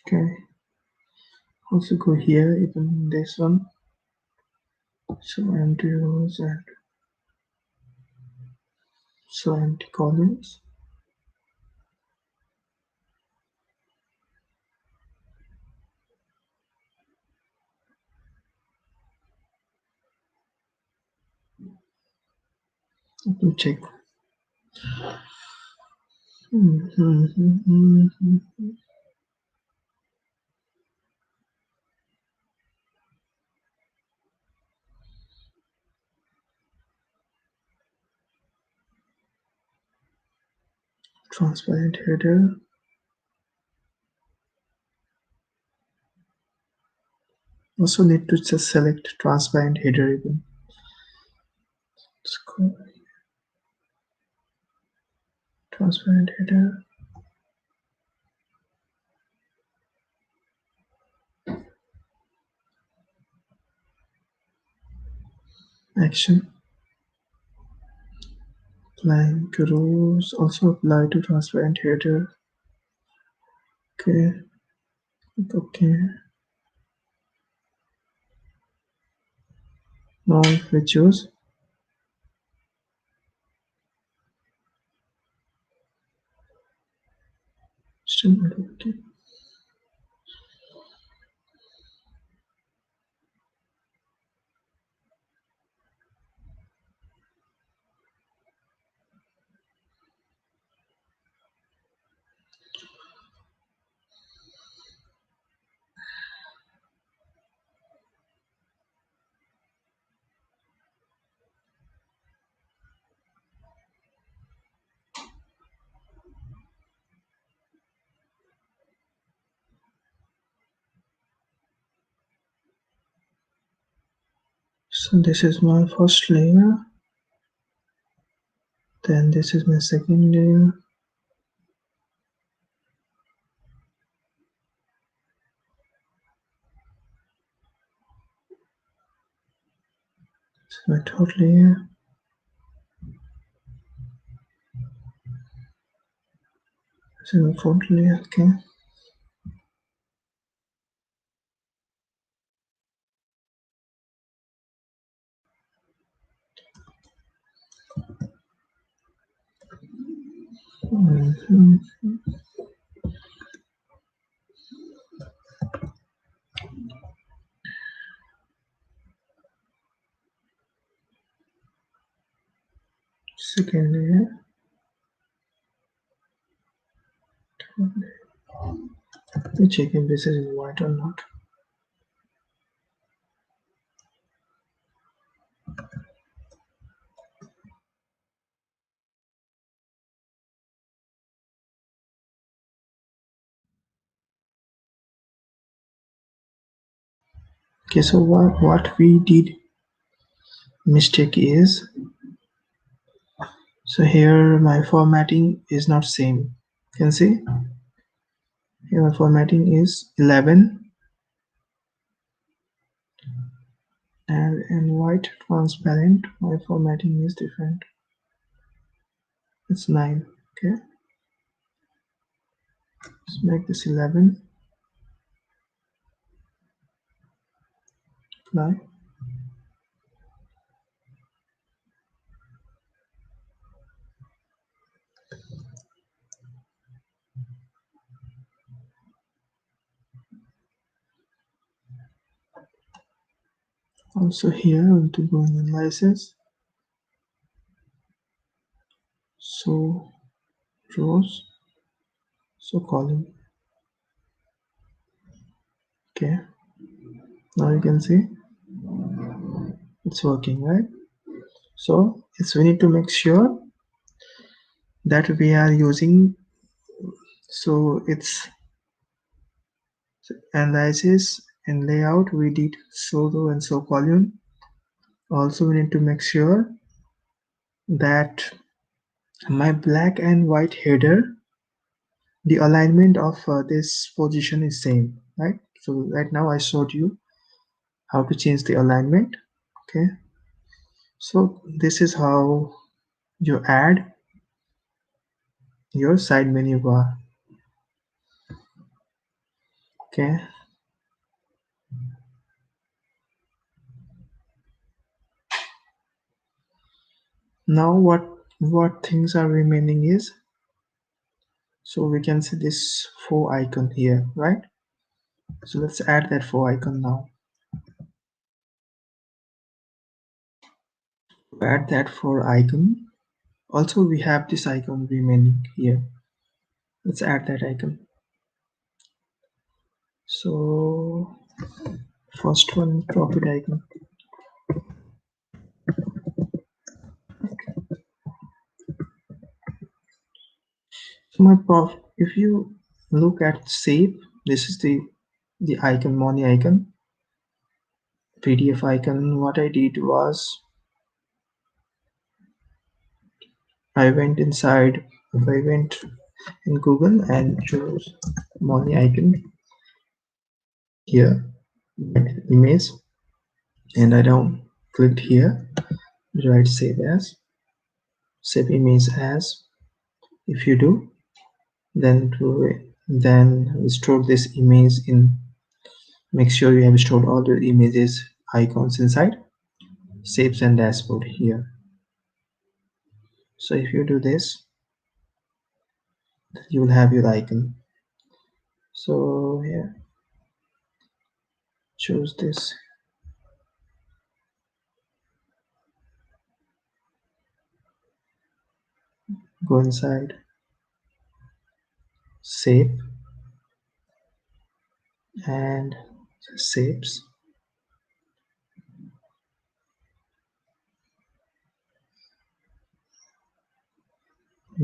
Okay. Also go here, even this one. So empty rows and so empty columns. Let me check. Transparent header. Also need to just select transparent header even. Let's go transparent header. Action. Applying to rows. Also apply to transparent header. Okay. Okay. Now if we choose. Still not okay. So this is my first layer. Then this is my second layer. This is my third layer. This is my fourth layer. Okay. Second layer. Let me check if this is in white or not. Okay, so what we did mistake is, so here my formatting is not same. You can see here my formatting is 11 and in white transparent my formatting is different. It's 9. Okay, let's make this 11. apply. Also here I want to go in analysis, so rows, so column. Okay, now you can see it's working, right? So we need to make sure that we are using, so it's analysis and layout we did so row and so column. Also we need to make sure that my black and white header, the alignment of this position is same, right? So right now I showed you how to change the alignment. Okay, so this is how you add your side menu bar. Okay, now what things are remaining is, so we can see this 4 icon here, right? So let's add that 4 icon now. To add that 4 icon, also we have this icon remaining here. Let's add that icon. So first one, profit icon. So my prof, if you look at shape, this is the icon, money icon, PDF icon. What I did was I went in Google and chose money icon here, image, and I down clicked here, right, save as, save image as. If you do, then store this image in, make sure you have stored all the images icons inside shapes and dashboard here. So if you do this, you will have your icon. So here, choose this, go inside shape and shapes,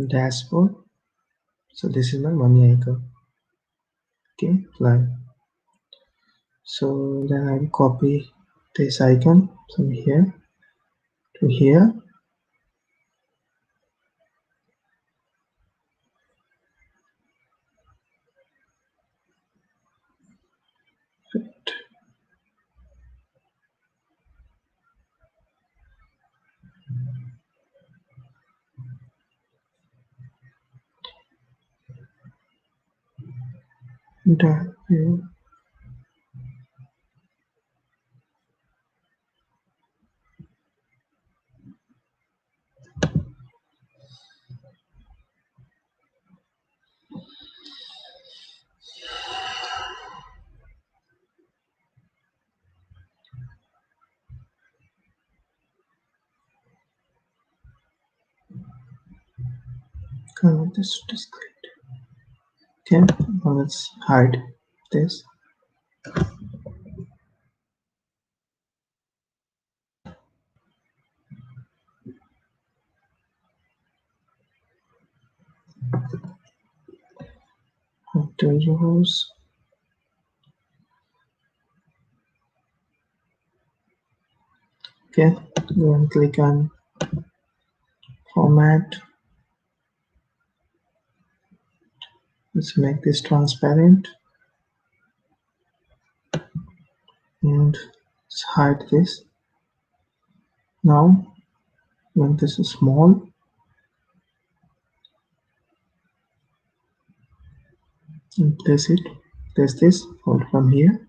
dashboard. So this is my money icon. Okay, apply. So then I will copy this icon from here to here. Done. Color this display. Okay, now let's hide this. After rows, okay, go and click on format. Let's make this transparent and let's hide this. Now when this is small, and place this, hold from here,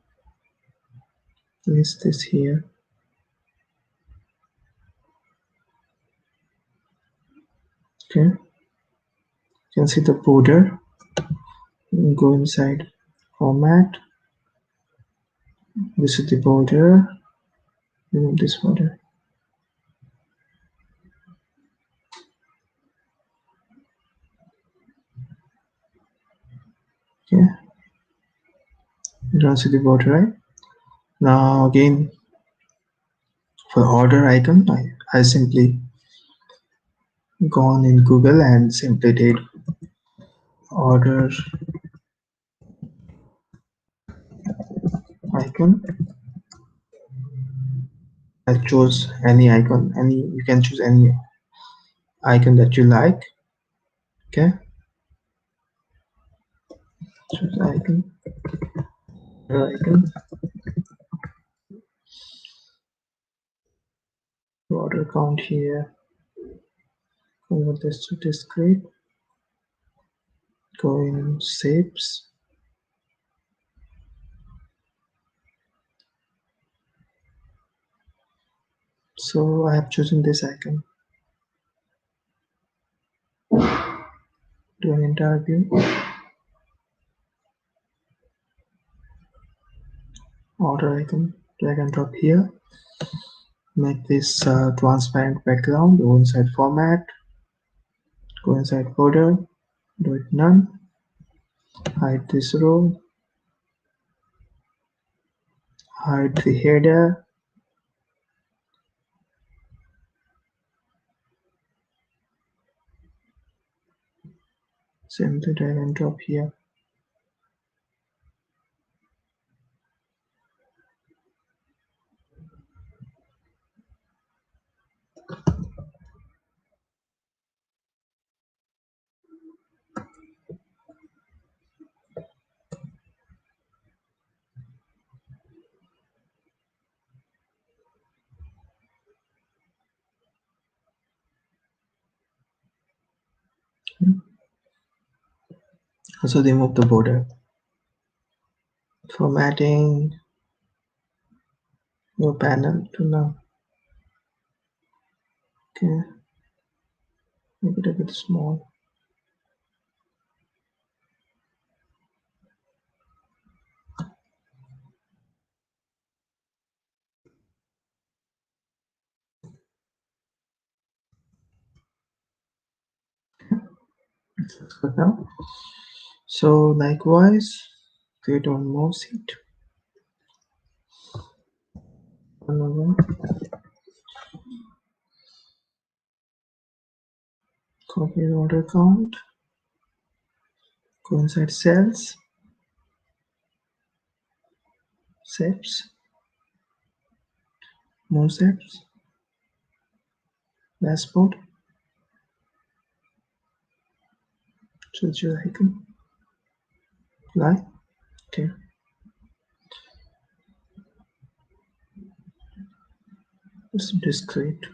place this here. Okay, you can see the border. Go inside format. This is the border. Remove this border. Okay, you don't see the border, right? Now again, for order icon, I simply gone in Google and simply did order icon. I chose any icon, you can choose any icon that you like. Okay, choose icon, order count here, convert this to discrete, go in shapes. So I have chosen this icon. Do an entire view. Order icon, drag and drop here. Make this transparent background. Go inside format. Go inside border. Do it none. Hide this row. Hide the header. Simply drag and drop here. Also remove the border. Formatting your panel to now. Okay, make it a bit small. It looks good now. So likewise, create one more sheet. Another. Copy the order count. Go inside cells. Shapes. More shapes. Dashboard. Choose your icon. Apply. Okay. It's discrete.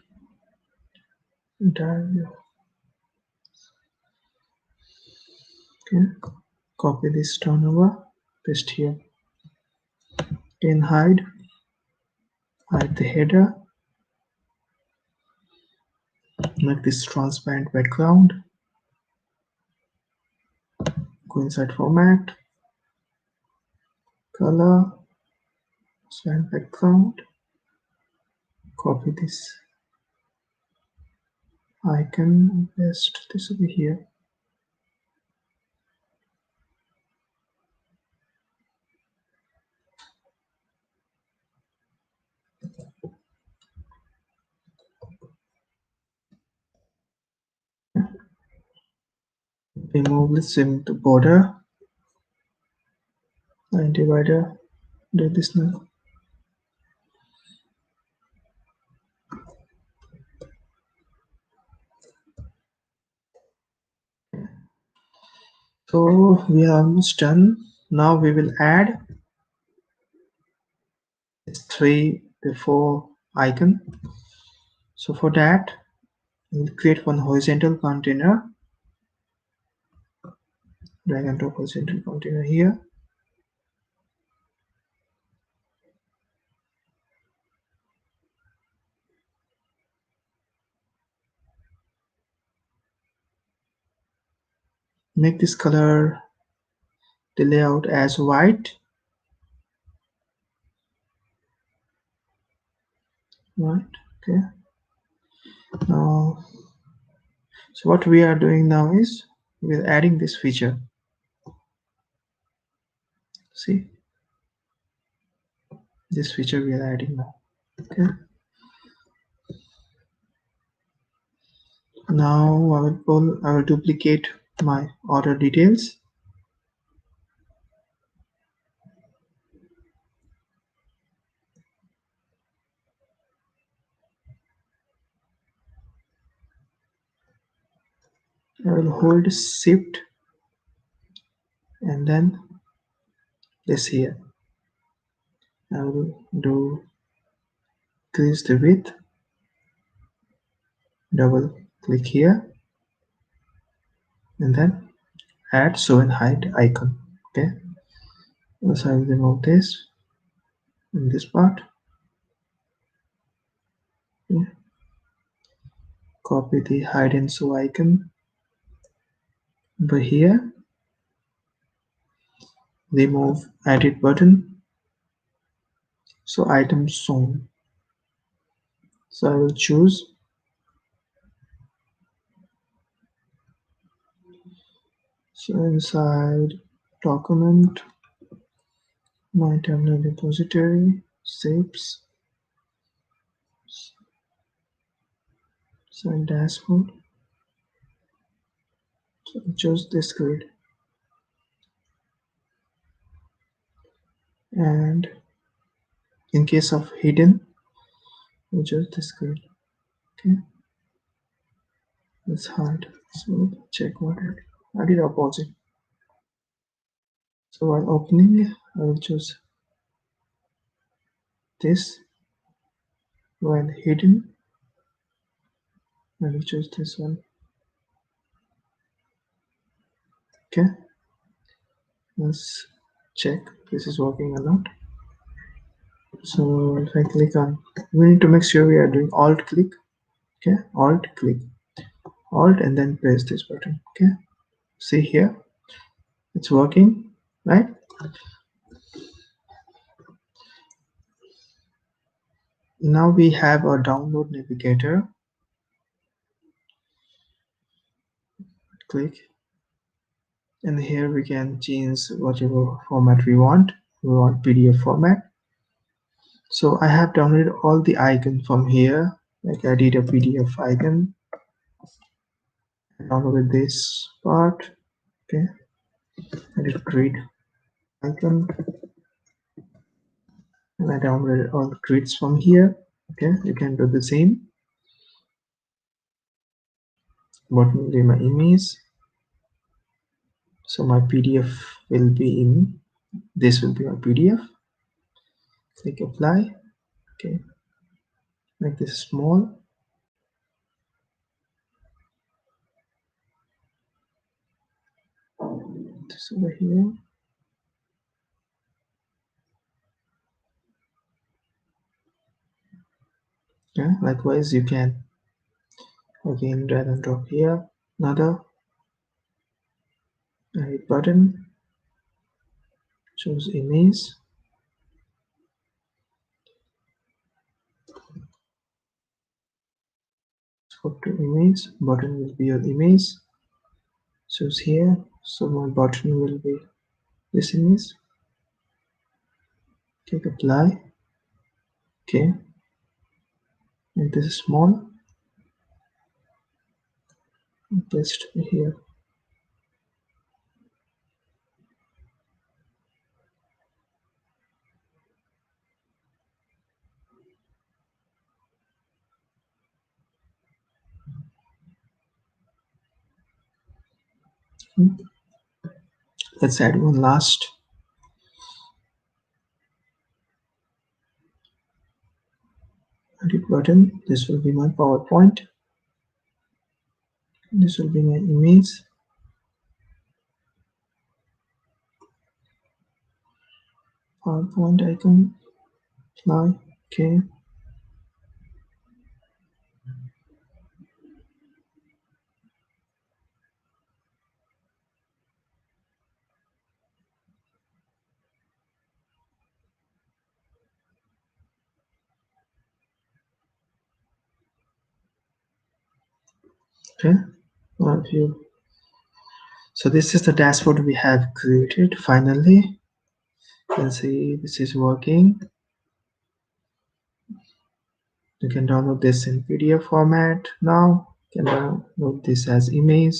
Entire view. Okay. Copy this turnover. Paste here. Then hide the header. Make this transparent background. Go inside format. Color. Transparent background. Copy this icon and paste this over here. Remove this in the border and divider. Do this now. So we are almost done. Now we will add this 3 to 4 icon. So for that, we'll create one horizontal container. Drag and drop horizontal container here. make this color, the layout as white. Right, okay. Now, so what we are doing now is we're adding this feature. See, this feature we are adding now. Okay. Now I will duplicate my order details. I will hold shift and then this here. I will do increase the width, double click here, and then add show and hide icon. Okay. So I will remove this in this part. Okay. Copy the hide and show icon. Over here, remove edit button. So item shown. So I will choose so inside document, my terminal repository, shapes, so dashboard. So choose this grid and in case of hidden, we choose this grid. Okay, let's hide. So check what I did opposite. So while opening, I will choose this. While hidden, I will choose this one. Okay, let's check this is working or not. So if I click on, we need to make sure we are doing alt click. Okay, alt click, alt and then press this button. Okay, see here, it's working, right? Now we have a download navigator. Click, and here we can change whatever format we want. We want PDF format. So I have downloaded all the icons from here. Like I did a PDF icon. I downloaded this part. Okay, I did grid icon, and I downloaded all the grids from here. Okay, you can do the same. Bottom will be my image. So my PDF will be in, this will be my PDF. Click apply. Okay, make this small. This over here. Yeah, likewise you can again drag and drop here. Another edit button, choose image, swap to image, button will be your image, choose here, so my button will be this image. Click apply. Okay, make this small, paste here. Let's add one last. Edit button. This will be my PowerPoint. This will be my image. PowerPoint icon. Apply. Okay. Okay, one view. So this is the dashboard we have created. Finally, you can see this is working. You can download this in PDF format now. You can download this as image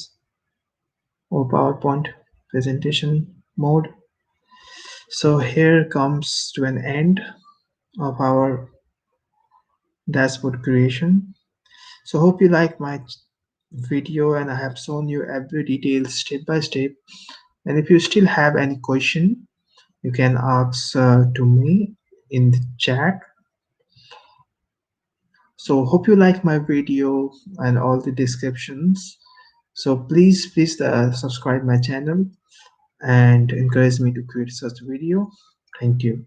or PowerPoint presentation mode. So here comes to an end of our dashboard creation. So hope you like my video and I have shown you every detail step by step. And if you still have any question, you can ask to me in the chat. So hope you like my video and all the descriptions. So please subscribe my channel and encourage me to create such video. Thank you.